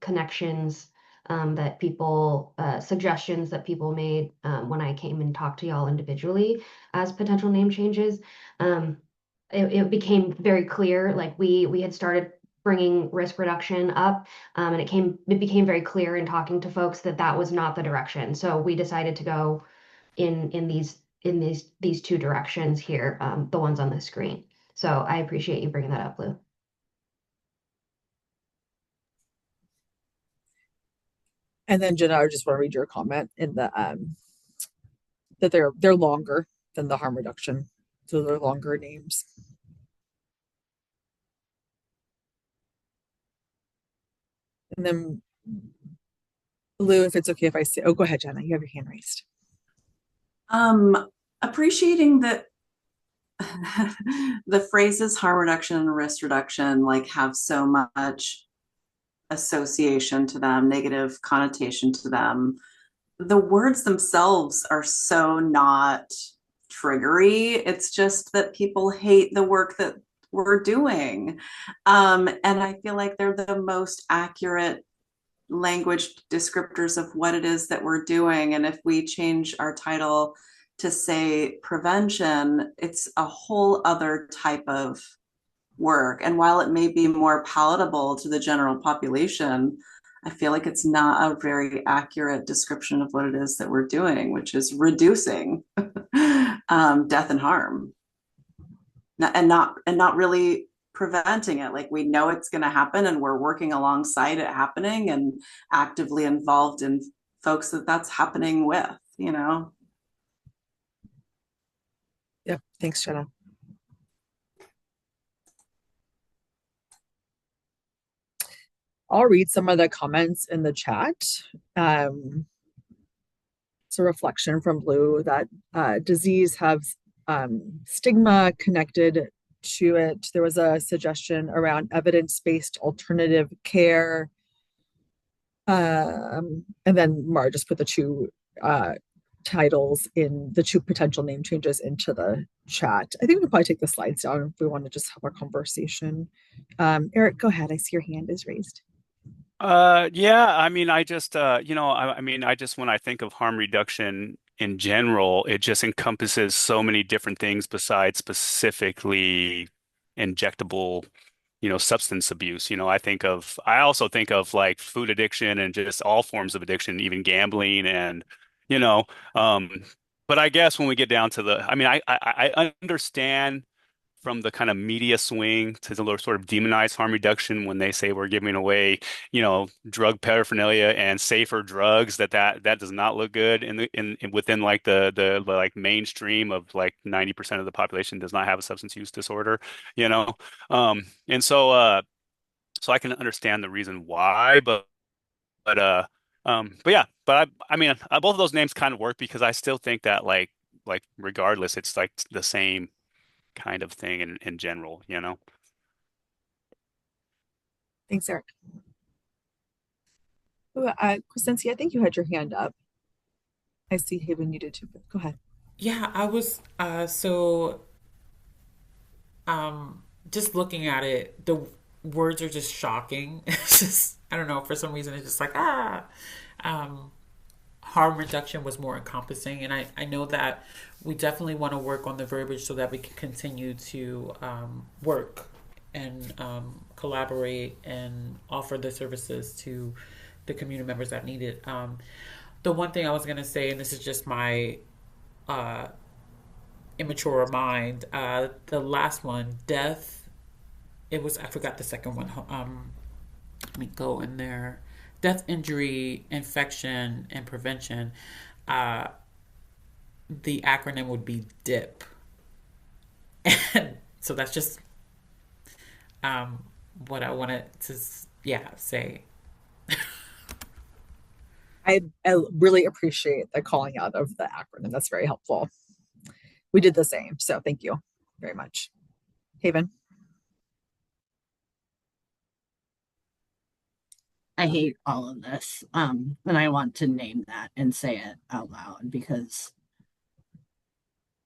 connections that people suggestions that people made when I came and talked to y'all individually as potential name changes. It became very clear, like we had started bringing risk reduction up, and it became very clear in talking to folks that that was not the direction. So we decided to go in these two directions here, the ones on the screen. So I appreciate you bringing that up, Lou. And then Jenna, I just want to read your comment in the that they're longer than the harm reduction, so they're longer names. And then Lou, if it's okay if I say, oh, go ahead, Jenna, you have your hand raised. Appreciating that the phrases harm reduction and risk reduction have so much association to them, negative connotation to them. The words themselves are so not triggery. It's just that people hate the work that we're doing. And I feel like they're the most accurate language descriptors of what it is that we're doing. And if we change our title to say prevention, it's a whole other type of work. And while it may be more palatable to the general population, I feel like it's not a very accurate description of what it is that we're doing, which is reducing death and harm, and not really preventing it. Like, we know it's going to happen, and we're working alongside it happening and actively involved in folks that's happening with. Yep. Thanks, Jenna. I'll read some of the comments in the chat. It's a reflection from Blue that disease has stigma connected to it. There was a suggestion around evidence-based alternative care. And then Mara just put the two titles in the two potential name changes into the chat. I think we can probably take the slides down if we want to just have a conversation. Eric, go ahead. I see your hand is raised. Yeah, I mean, I just, I mean, I just, when I think of harm reduction in general, it just encompasses so many different things besides specifically injectable, substance abuse. I also think of like food addiction and just all forms of addiction, even gambling and, you know, um, but I guess when we get down to I mean, I understand from the kind of media swing to the sort of demonize harm reduction when they say we're giving away, drug paraphernalia and safer drugs, that does not look good within like the like mainstream of like 90% of the population does not have a substance use disorder, you know. And so I can understand the reason why, but but yeah, I mean both of those names kind of work because I still think that like regardless, it's like the same kind of thing in general, you know? Thanks, Eric. Crescencia, I think you had your hand up. I see Haven, you did too, but go ahead. Yeah, I was just looking at it, the words are just shocking. It's just I don't know, for some reason it's just like um harm reduction was more encompassing. And I know that we definitely want to work on the verbiage so that we can continue to work and collaborate and offer the services to the community members that need it. The one thing I was going to say, and this is just my uh, immature mind, the last one, death, I forgot the second one. Let me go in there. Death, injury, infection, and prevention. Uh, the acronym would be DIP. And so that's just what I wanted to, say. I really appreciate the calling out of the acronym. That's very helpful. We did the same, so thank you very much. Haven. I hate all of this. And I want to name that and say it out loud because,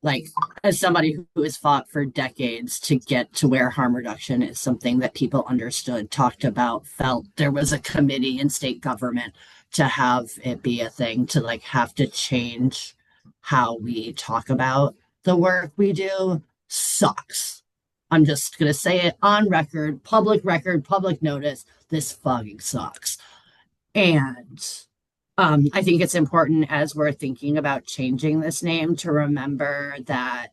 like, as somebody who has fought for decades to get to where harm reduction is something that people understood, talked about, felt there was a committee in state government to have it be a thing, to like have to change how we talk about the work we do sucks. I'm just going to say it on record, public notice. This fucking sucks. And I think it's important as we're thinking about changing this name to remember that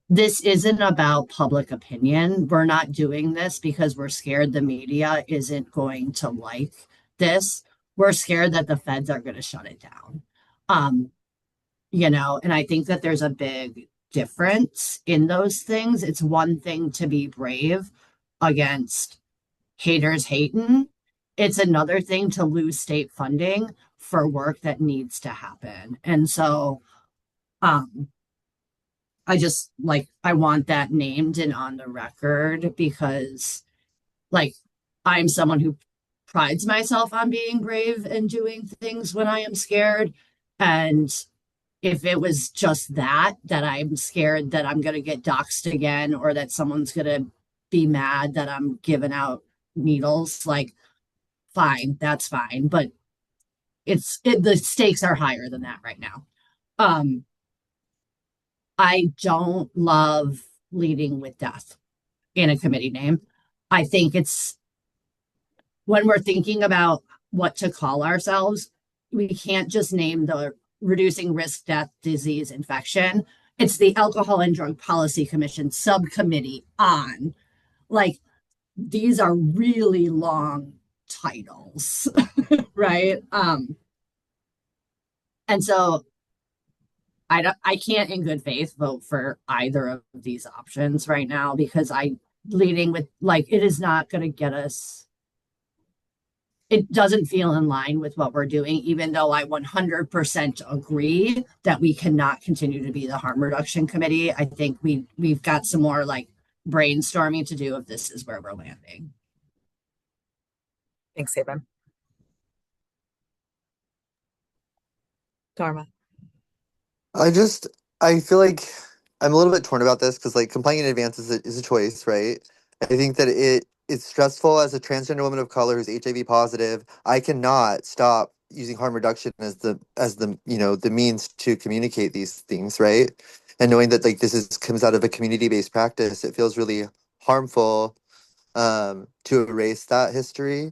this isn't about public opinion. We're not doing this because we're scared the media isn't going to like this. We're scared that the feds are going to shut it down. And I think that there's a big difference in those things. It's one thing to be brave against haters hating. It's another thing to lose state funding for work that needs to happen. And so I just I want that named and on the record because I'm someone who prides myself on being brave and doing things when I am scared. And if it was just that I'm scared that I'm going to get doxxed again or that someone's going to be mad that I'm giving out needles, fine, that's fine. But the stakes are higher than that right now. I don't love leading with death in a committee name. I think it's when we're thinking about what to call ourselves, we can't just name the reducing risk, death, disease, infection. It's the Alcohol and Drug Policy Commission subcommittee on. These are really long titles, right? And so I can't in good faith vote for either of these options right now because leading with it is not going to get us. It doesn't feel in line with what we're doing, even though I 100% agree that we cannot continue to be the harm reduction committee. I think we've got some more brainstorming to do if this is where we're landing. Thanks, Haven. Dharma. I just I feel like I'm a little bit torn about this because like complying in advance is a choice, right? I think that it's stressful as a transgender woman of color who's HIV positive. I cannot stop using harm reduction as the the means to communicate these things, right? And knowing that like this is comes out of a community-based practice, it feels really harmful to erase that history.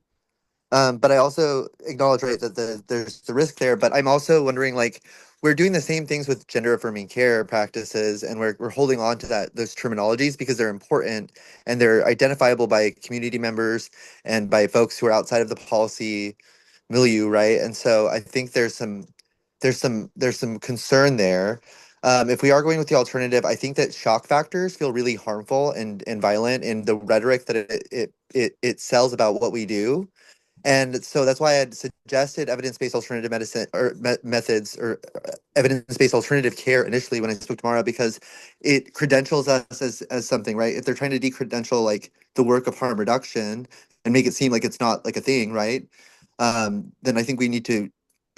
But I also acknowledge, right, that there's the risk there. But I'm also wondering, like, we're doing the same things with gender affirming care practices, and we're holding on to those terminologies because they're important and they're identifiable by community members and by folks who are outside of the policy milieu, right? And so I think there's some concern there. If we are going with the alternative, I think that shock factors feel really harmful and violent in the rhetoric that it sells about what we do, and so that's why I had suggested evidence-based alternative medicine or methods or evidence-based alternative care initially when I spoke to Mara because it credentials us as something, right? If they're trying to decredential like the work of harm reduction and make it seem like it's not like a thing, right? Then I think we need to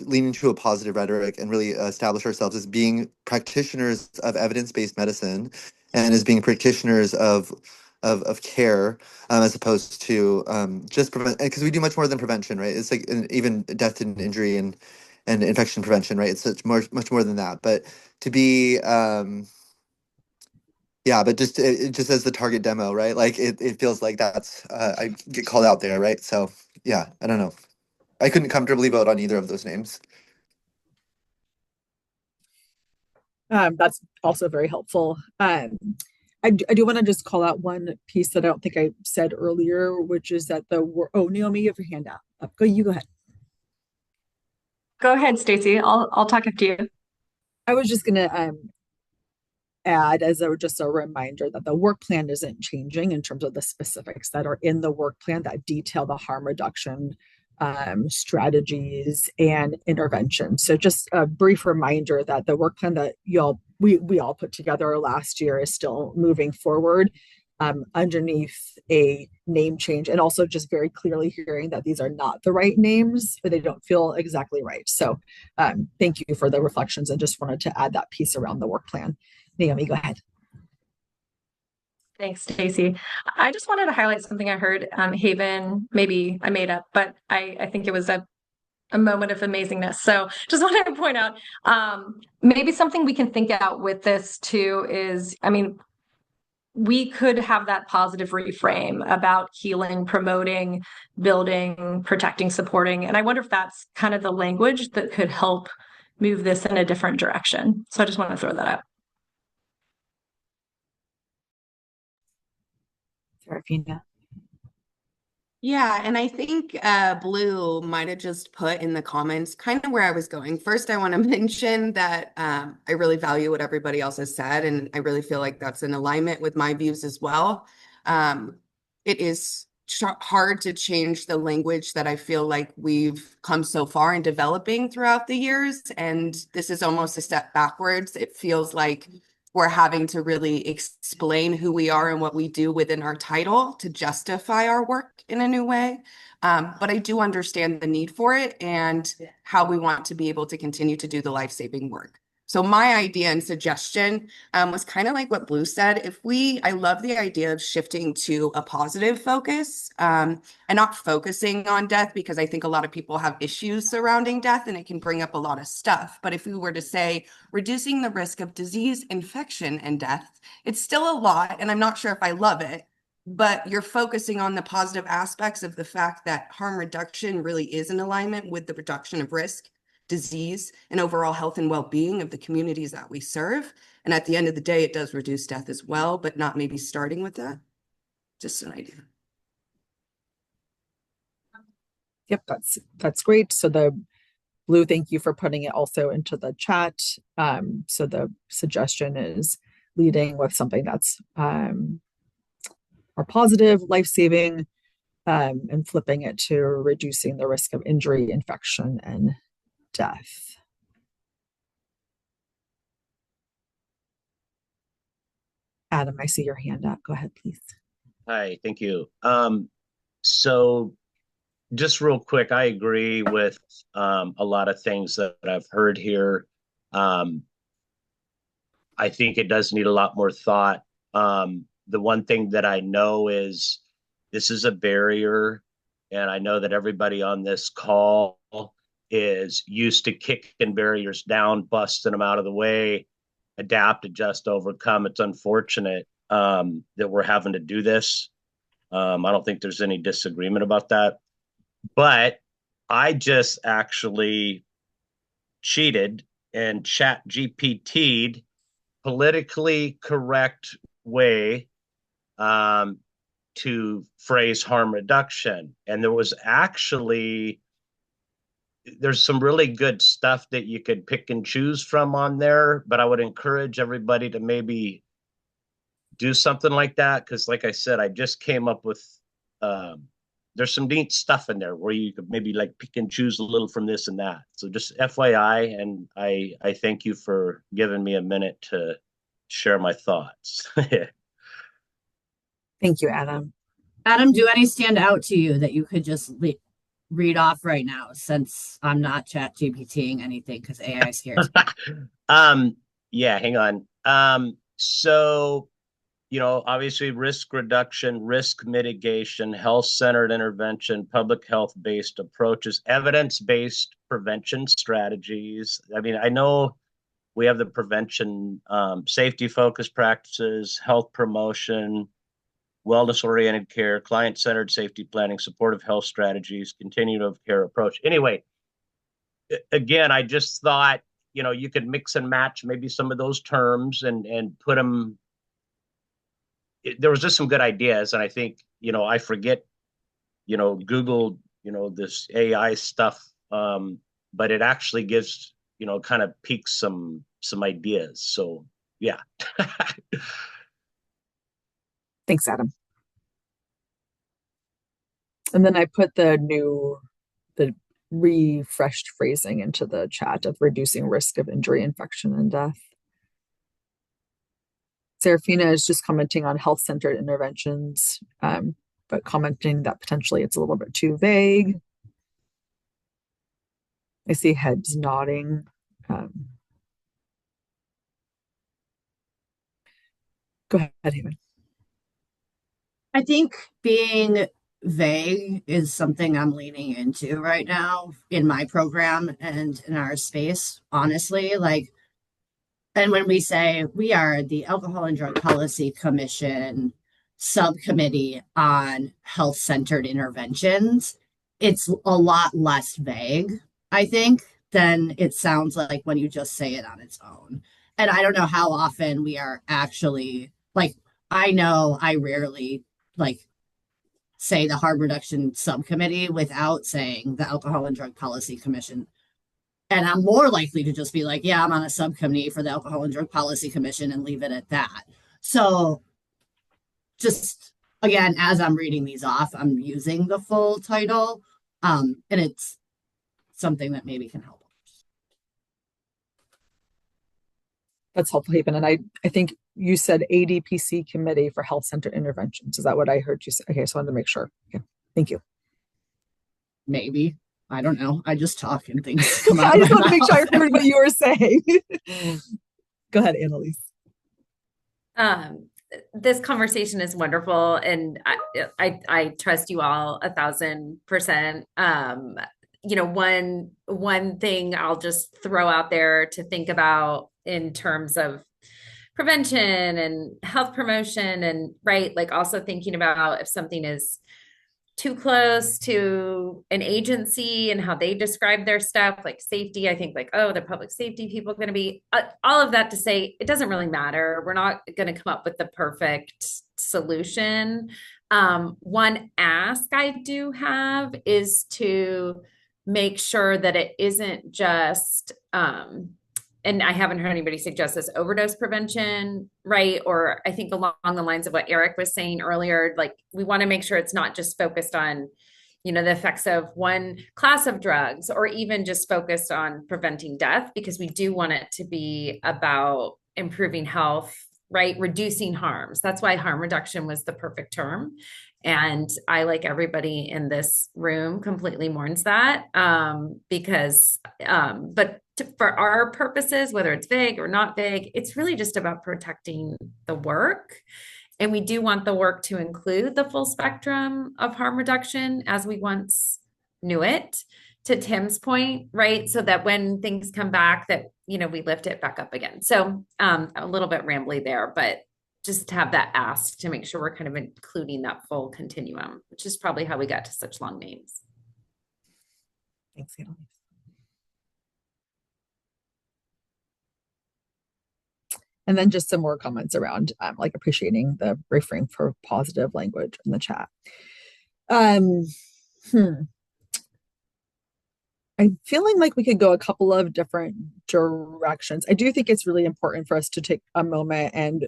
lean into a positive rhetoric and really establish ourselves as being practitioners of evidence-based medicine and as being practitioners of care as opposed to just prevent because we do much more than prevention, right? It's like even death and injury and infection prevention, right? It's much more than that. But to be yeah, but it just as the target demo, right? Like it feels like that's I get called out there, right? So yeah, I don't know. I couldn't comfortably vote on either of those names. That's also very helpful. I do want to just call out one piece that I don't think I said earlier, which is that Naomi, you have your hand up. Go ahead. Go ahead, Stacy. I'll talk after you. I was just gonna add as just a reminder that the work plan isn't changing in terms of the specifics that are in the work plan that detail the harm reduction strategies and interventions. So just a brief reminder that the work plan that we all put together last year is still moving forward underneath a name change, and also just very clearly hearing that these are not the right names or they don't feel exactly right. So thank you for the reflections and just wanted to add that piece around the work plan. Naomi, go ahead. Thanks, Stacy. I just wanted to highlight something I heard Haven, maybe I made up, but I think it was a moment of amazingness. So just wanted to point out maybe something we can think out with this too is, I mean, we could have that positive reframe about healing, promoting, building, protecting, supporting. And I wonder if that's kind of the language that could help move this in a different direction. So I just want to throw that out. Serafina. Yeah, and I think Blue might have just put in the comments kind of where I was going. First, I want to mention that I really value what everybody else has said, and I really feel like that's in alignment with my views as well. It is hard to change the language that I feel like we've come so far in developing throughout the years, and this is almost a step backwards. It feels like we're having to really explain who we are and what we do within our title to justify our work in a new way. But I do understand the need for it and how we want to be able to continue to do the life-saving work. So my idea and suggestion was kind of like what Blue said. I love the idea of shifting to a positive focus and not focusing on death, because I think a lot of people have issues surrounding death and it can bring up a lot of stuff. But if we were to say reducing the risk of disease, infection, and death, it's still a lot. And I'm not sure if I love it, but you're focusing on the positive aspects of the fact that harm reduction really is in alignment with the reduction of risk, disease, and overall health and well-being of the communities that we serve. And at the end of the day, it does reduce death as well, but not maybe starting with that. Just an idea. Yep, that's great. So the Blue, thank you for putting it also into the chat. So the suggestion is leading with something that's more positive, life-saving, and flipping it to reducing the risk of injury, infection, and death. Adam, I see your hand up. Go ahead, please. Hi, thank you. So just real quick, I agree with a lot of things that I've heard here. I think it does need a lot more thought. The one thing that I know is this is a barrier, and I know that everybody on this call is used to kicking barriers down, busting them out of the way, adapt, adjust, overcome. It's unfortunate that we're having to do this. I don't think there's any disagreement about that. But I just actually cheated and chat GPT'd politically correct way to phrase harm reduction. And there's some really good stuff that you could pick and choose from on there, but I would encourage everybody to maybe do something like that. Cause like I said, I just came up with, there's some neat stuff in there where you could maybe like pick and choose a little from this and that. So just FYI, and I thank you for giving me a minute to share my thoughts. Thank you, Adam. Adam, do any stand out to you that you could just read off right now, since I'm not chat GPTing anything because AI scares me? Yeah, hang on. So, obviously risk reduction, risk mitigation, health-centered intervention, public health-based approaches, evidence-based prevention strategies. I mean, I know we have the prevention, safety-focused practices, health promotion, wellness-oriented care, client-centered safety planning, supportive health strategies, continuum of care approach. Anyway, again, I just thought, you could mix and match maybe some of those terms and put them. There was just some good ideas, and I think, I forget, Google, this AI stuff, but it actually gives, kind of peaks some ideas. So yeah. Thanks, Adam. And then I put the refreshed phrasing into the chat of reducing risk of injury, infection, and death. Serafina is just commenting on health-centered interventions, but commenting that potentially it's a little bit too vague. I see heads nodding. Go ahead, Haven. I think being vague is something I'm leaning into right now in my program and in our space, honestly. And when we say we are the Alcohol and Drug Policy Commission subcommittee on health-centered interventions, it's a lot less vague, I think, than it sounds like when you just say it on its own. And I don't know how often we are actually, I know I rarely say the harm reduction subcommittee without saying the Alcohol and Drug Policy Commission. And I'm more likely to just be like, yeah, I'm on a subcommittee for the Alcohol and Drug Policy Commission and leave it at that. So just, again, as I'm reading these off, I'm using the full title. And it's something that maybe can help. That's helpful, Haven. And I think you said ADPC Committee for Health Center Interventions. Is that what I heard you say? Okay, so I wanted to make sure. Okay, thank you. Maybe. I don't know. I just talk and things come out. I just want to make sure I heard what you were saying. Go ahead, Annalise. This conversation is wonderful, and I trust you all 1,000%. One thing I'll just throw out there to think about in terms of prevention and health promotion, and also thinking about if something is too close to an agency and how they describe their stuff, like safety. I think the public safety people are going to be all of that to say it doesn't really matter. We're not going to come up with the perfect solution. One ask I do have is to make sure that it isn't just, and I haven't heard anybody suggest this, overdose prevention, right? Or I think along the lines of what Eric was saying earlier, we want to make sure it's not just focused on, the effects of one class of drugs, or even just focused on preventing death, because we do want it to be about improving health, right? Reducing harms. That's why harm reduction was the perfect term. And I, like everybody in this room, completely mourns that, because, for our purposes, whether it's vague or not vague, it's really just about protecting the work. And we do want the work to include the full spectrum of harm reduction as we once knew it, to Tim's point, right? So that when things come back, that, we lift it back up again. So a little bit rambly there, but just have that ask to make sure we're kind of including that full continuum, which is probably how we got to such long names. Thanks, Annalise. And then just some more comments around like appreciating the refrain for positive language in the chat. I'm feeling like we could go a couple of different directions. I do think it's really important for us to take a moment and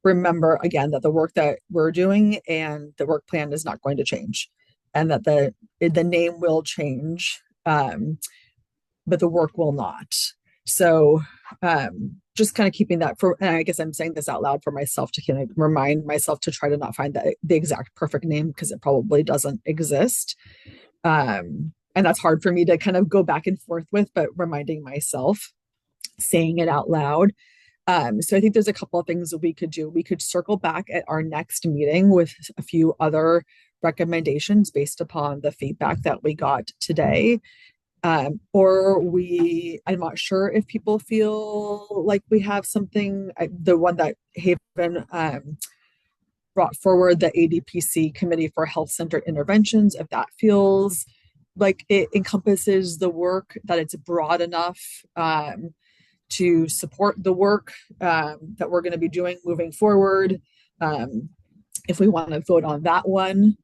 remember again that the work that we're doing and the work plan is not going to change, and that the name will change, but the work will not. So just kind of keeping that and I guess I'm saying this out loud for myself to kind of remind myself to try to not find the exact perfect name, because it probably doesn't exist. And that's hard for me to kind of go back and forth with, but reminding myself, saying it out loud. So I think there's a couple of things that we could do. We could circle back at our next meeting with a few other recommendations based upon the feedback that we got today. I'm not sure if people feel like we have something, the one that Haven brought forward, the ADPC Committee for Health Center Interventions, if that feels like it encompasses the work, that it's broad enough to support the work that we're going to be doing moving forward. If we want to vote on that one,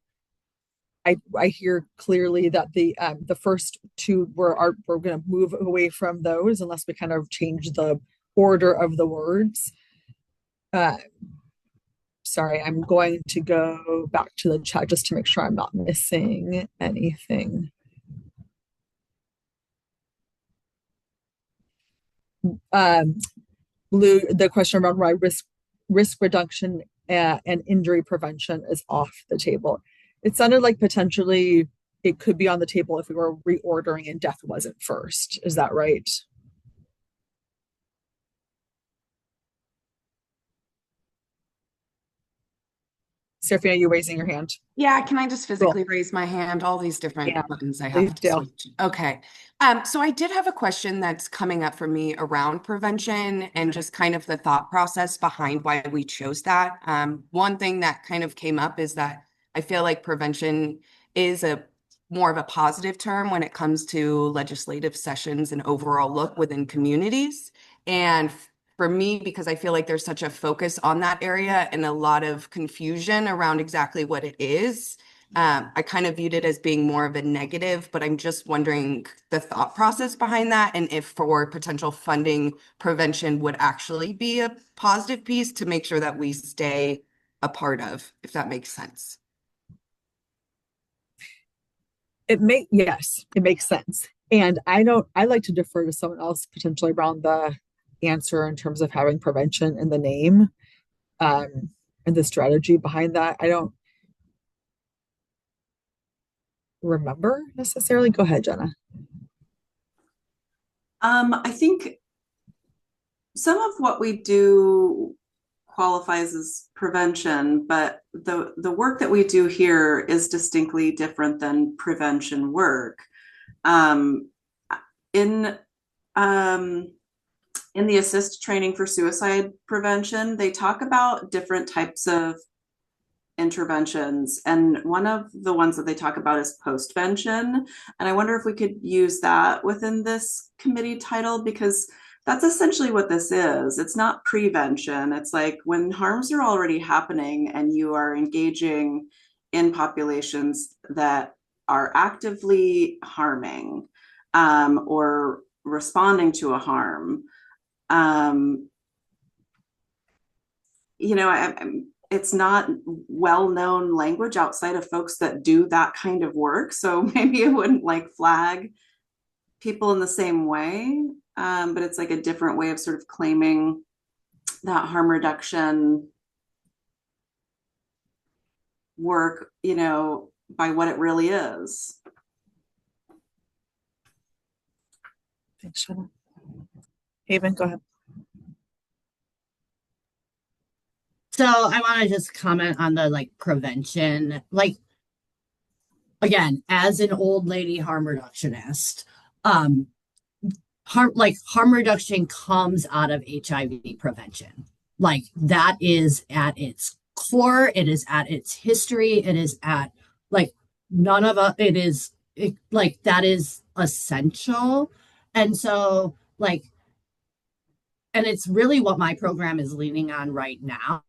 I hear clearly that the first two we're going to move away from those unless we kind of change the order of the words. Sorry, I'm going to go back to the chat just to make sure I'm not missing anything. Lou, the question around why risk reduction and injury prevention is off the table. It sounded like potentially it could be on the table if we were reordering and death wasn't first. Is that right? Sophia, are you raising your hand? Yeah, can I just physically raise my hand? All these different buttons I have to switch. Okay. So I did have a question that's coming up for me around prevention and just kind of the thought process behind why we chose that. One thing that kind of came up is that I feel like prevention is more of a positive term when it comes to legislative sessions and overall look within communities. And for me, because I feel like there's such a focus on that area and a lot of confusion around exactly what it is, I kind of viewed it as being more of a negative, but I'm just wondering the thought process behind that, and if for potential funding, prevention would actually be a positive piece to make sure that we stay a part of, if that makes sense. Yes, it makes sense. And I like to defer to someone else potentially around the answer in terms of having prevention in the name, and the strategy behind that. I don't remember necessarily. Go ahead, Jenna. I think some of what we do qualifies as prevention, but the work that we do here is distinctly different than prevention work. In the assist training for suicide prevention, they talk about different types of interventions, and one of the ones that they talk about is postvention. And I wonder if we could use that within this committee title, because that's essentially what this is. It's not prevention. It's like when harms are already happening and you are engaging in populations that are actively harming, or responding to a harm. It's not well-known language outside of folks that do that kind of work. So maybe it wouldn't like flag people in the same way. But it's like a different way of sort of claiming that harm reduction work, by what it really is. Thanks, Shannon. Haven, go ahead. So I want to just comment on the prevention. Again, as an old lady harm reductionist, harm reduction comes out of HIV prevention. That is at its core, it is at its history, it is at none of us, that is essential. And so and it's really what my program is leaning on right now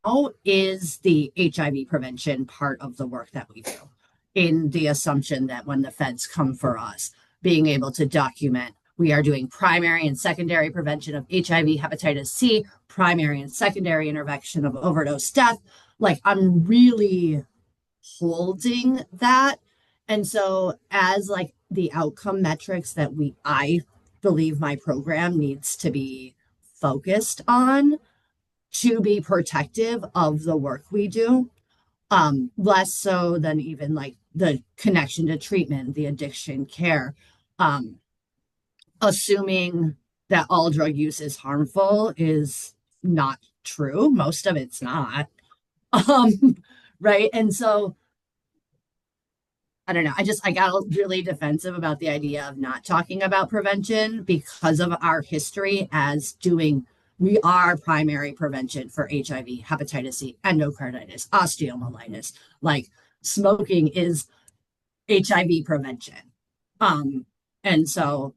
is the HIV prevention part of the work that we do, in the assumption that when the feds come for us, being able to document we are doing primary and secondary prevention of HIV, hepatitis C, primary and secondary intervention of overdose death. I'm really holding that. And so as the outcome metrics that I believe my program needs to be focused on to be protective of the work we do, less so than even the connection to treatment, the addiction care, assuming that all drug use is harmful is not true. Most of it's not. Right. And so I don't know. I got really defensive about the idea of not talking about prevention because of our history as we are primary prevention for HIV, hepatitis C, endocarditis, osteomyelitis. Smoking is HIV prevention. And so,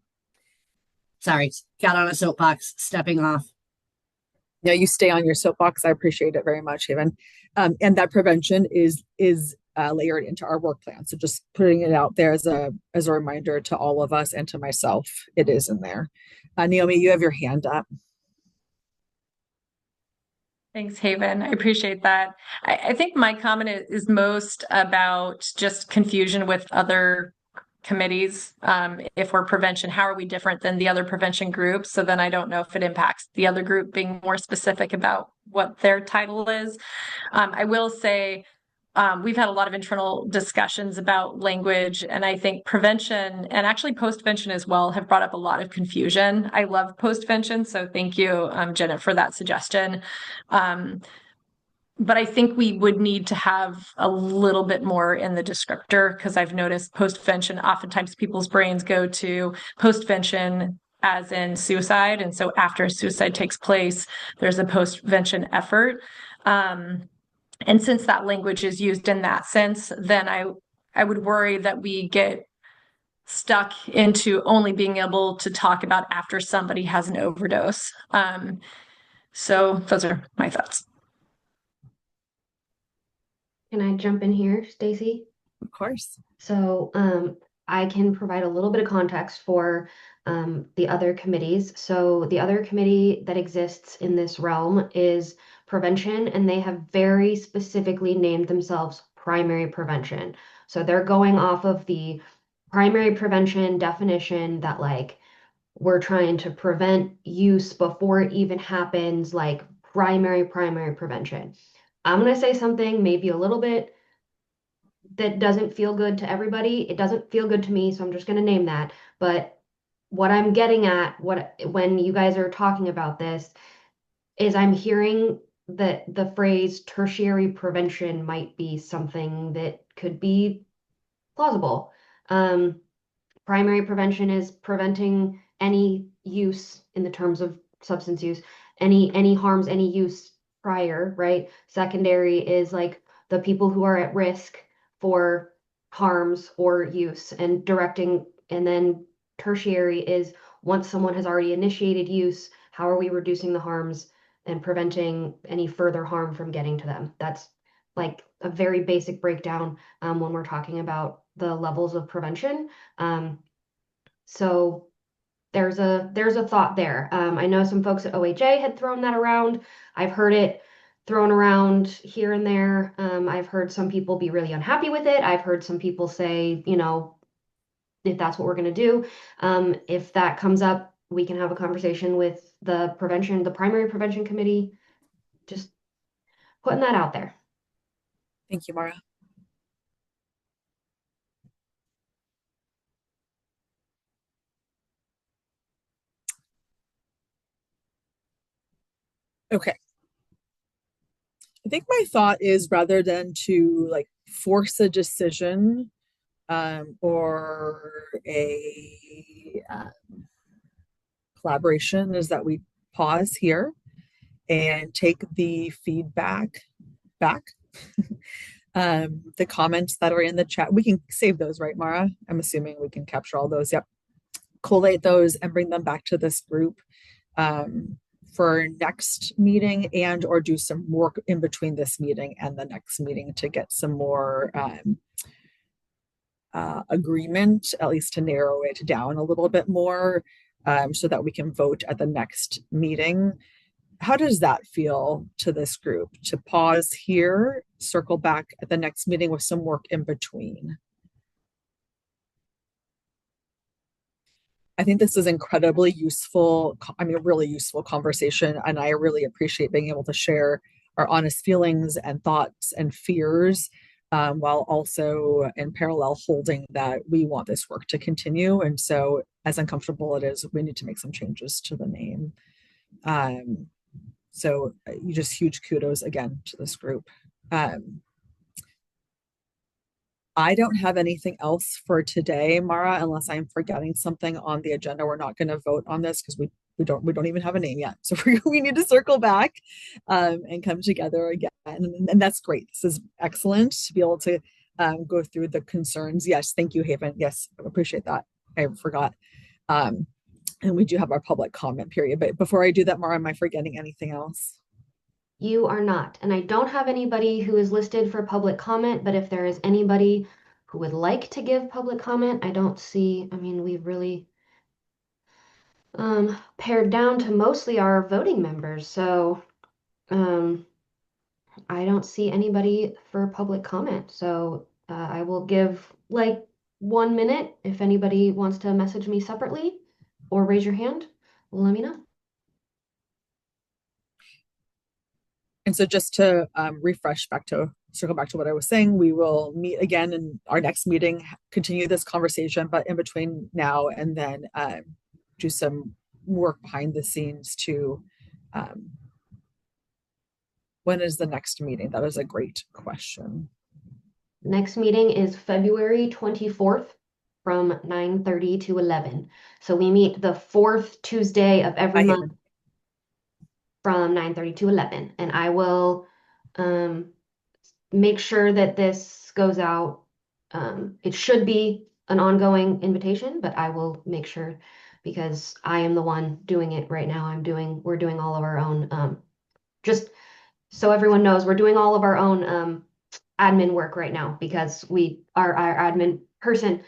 sorry, got on a soapbox, stepping off. No, you stay on your soapbox. I appreciate it very much, Haven. And that prevention is layered into our work plan. So just putting it out there as a reminder to all of us and to myself, it is in there. Naomi, you have your hand up. Thanks, Haven. I appreciate that. I think my comment is most about just confusion with other committees. If we're prevention, how are we different than the other prevention groups? So then I don't know if it impacts the other group being more specific about what their title is. I will say we've had a lot of internal discussions about language, and I think prevention and actually postvention as well have brought up a lot of confusion. I love postvention, so thank you, Jenna, for that suggestion. But I think we would need to have a little bit more in the descriptor, because I've noticed postvention, oftentimes people's brains go to postvention as in suicide. And so after suicide takes place, there's a postvention effort. And since that language is used in that sense, then I would worry that we get stuck into only being able to talk about after somebody has an overdose. So those are my thoughts. Can I jump in here, Stacy? Of course. So I can provide a little bit of context for the other committees. So the other committee that exists in this realm is prevention, and they have very specifically named themselves primary prevention. So they're going off of the primary prevention definition that we're trying to prevent use before it even happens, primary prevention. I'm going to say something maybe a little bit that doesn't feel good to everybody. It doesn't feel good to me, so I'm just going to name that. But what I'm getting at, when you guys are talking about this, is I'm hearing that the phrase tertiary prevention might be something that could be plausible. Primary prevention is preventing any use in the terms of substance use, any harms, any use prior, right? Secondary is the people who are at risk for harms or use and directing. And then tertiary is once someone has already initiated use, how are we reducing the harms and preventing any further harm from getting to them? That's a very basic breakdown when we're talking about the levels of prevention. So there's a thought there. I know some folks at OHA had thrown that around. I've heard it thrown around here and there. I've heard some people be really unhappy with it. I've heard some people say, if that's what we're going to do, if that comes up, we can have a conversation with the primary prevention committee. Just putting that out there. Thank you, Mara. Okay. I think my thought is rather than to like force a decision or a collaboration, is that we pause here and take the feedback back. The comments that are in the chat, we can save those, right, Mara? I'm assuming we can capture all those. Yep. Collate those and bring them back to this group for next meeting, and or do some work in between this meeting and the next meeting to get some more agreement, at least to narrow it down a little bit more, so that we can vote at the next meeting. How does that feel to this group, to pause here, circle back at the next meeting with some work in between? I think this is incredibly useful. I mean, really useful conversation. And I really appreciate being able to share our honest feelings and thoughts and fears, while also in parallel holding that we want this work to continue. And so, as uncomfortable it is, we need to make some changes to the name. So you just huge kudos again to this group. I don't have anything else for today, Mara, unless I'm forgetting something on the agenda. We're not going to vote on this because we don't even have a name yet. So we need to circle back and come together again. And that's great. This is excellent to be able to go through the concerns. Yes, thank you, Haven. Yes, I appreciate that. I forgot. And we do have our public comment period. But before I do that, Mara, am I forgetting anything else? You are not. And I don't have anybody who is listed for public comment, but if there is anybody who would like to give public comment, I don't see, I mean, we've really pared down to mostly our voting members. So I don't see anybody for public comment. So I will give like 1 minute. If anybody wants to message me separately or raise your hand, let me know. And so just to circle back to what I was saying, we will meet again in our next meeting, continue this conversation, but in between now and then do some work behind the scenes to, when is the next meeting? That is a great question. Next meeting is February 24th from 9:30 to 11. So we meet the fourth Tuesday of every month from 9:30 to 11. And I will make sure that this goes out. It should be an ongoing invitation, but I will make sure, because I am the one doing it right now. We're doing all of our own, just so everyone knows, we're doing all of our own admin work right now because our admin person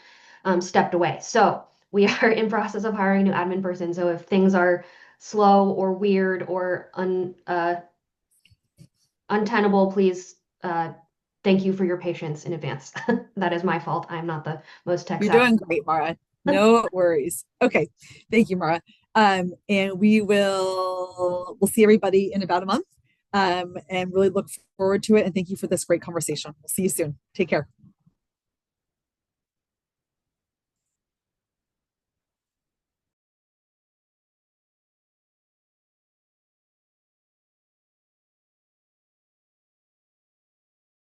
stepped away. So we are in process of hiring a new admin person. So if things are slow or weird or untenable, please thank you for your patience in advance. That is my fault. I'm not the most tech savvy. You're doing great, Mara. No worries. Okay. Thank you, Mara. And we'll see everybody in about a month. And really look forward to it. And thank you for this great conversation. We'll see you soon. Take care.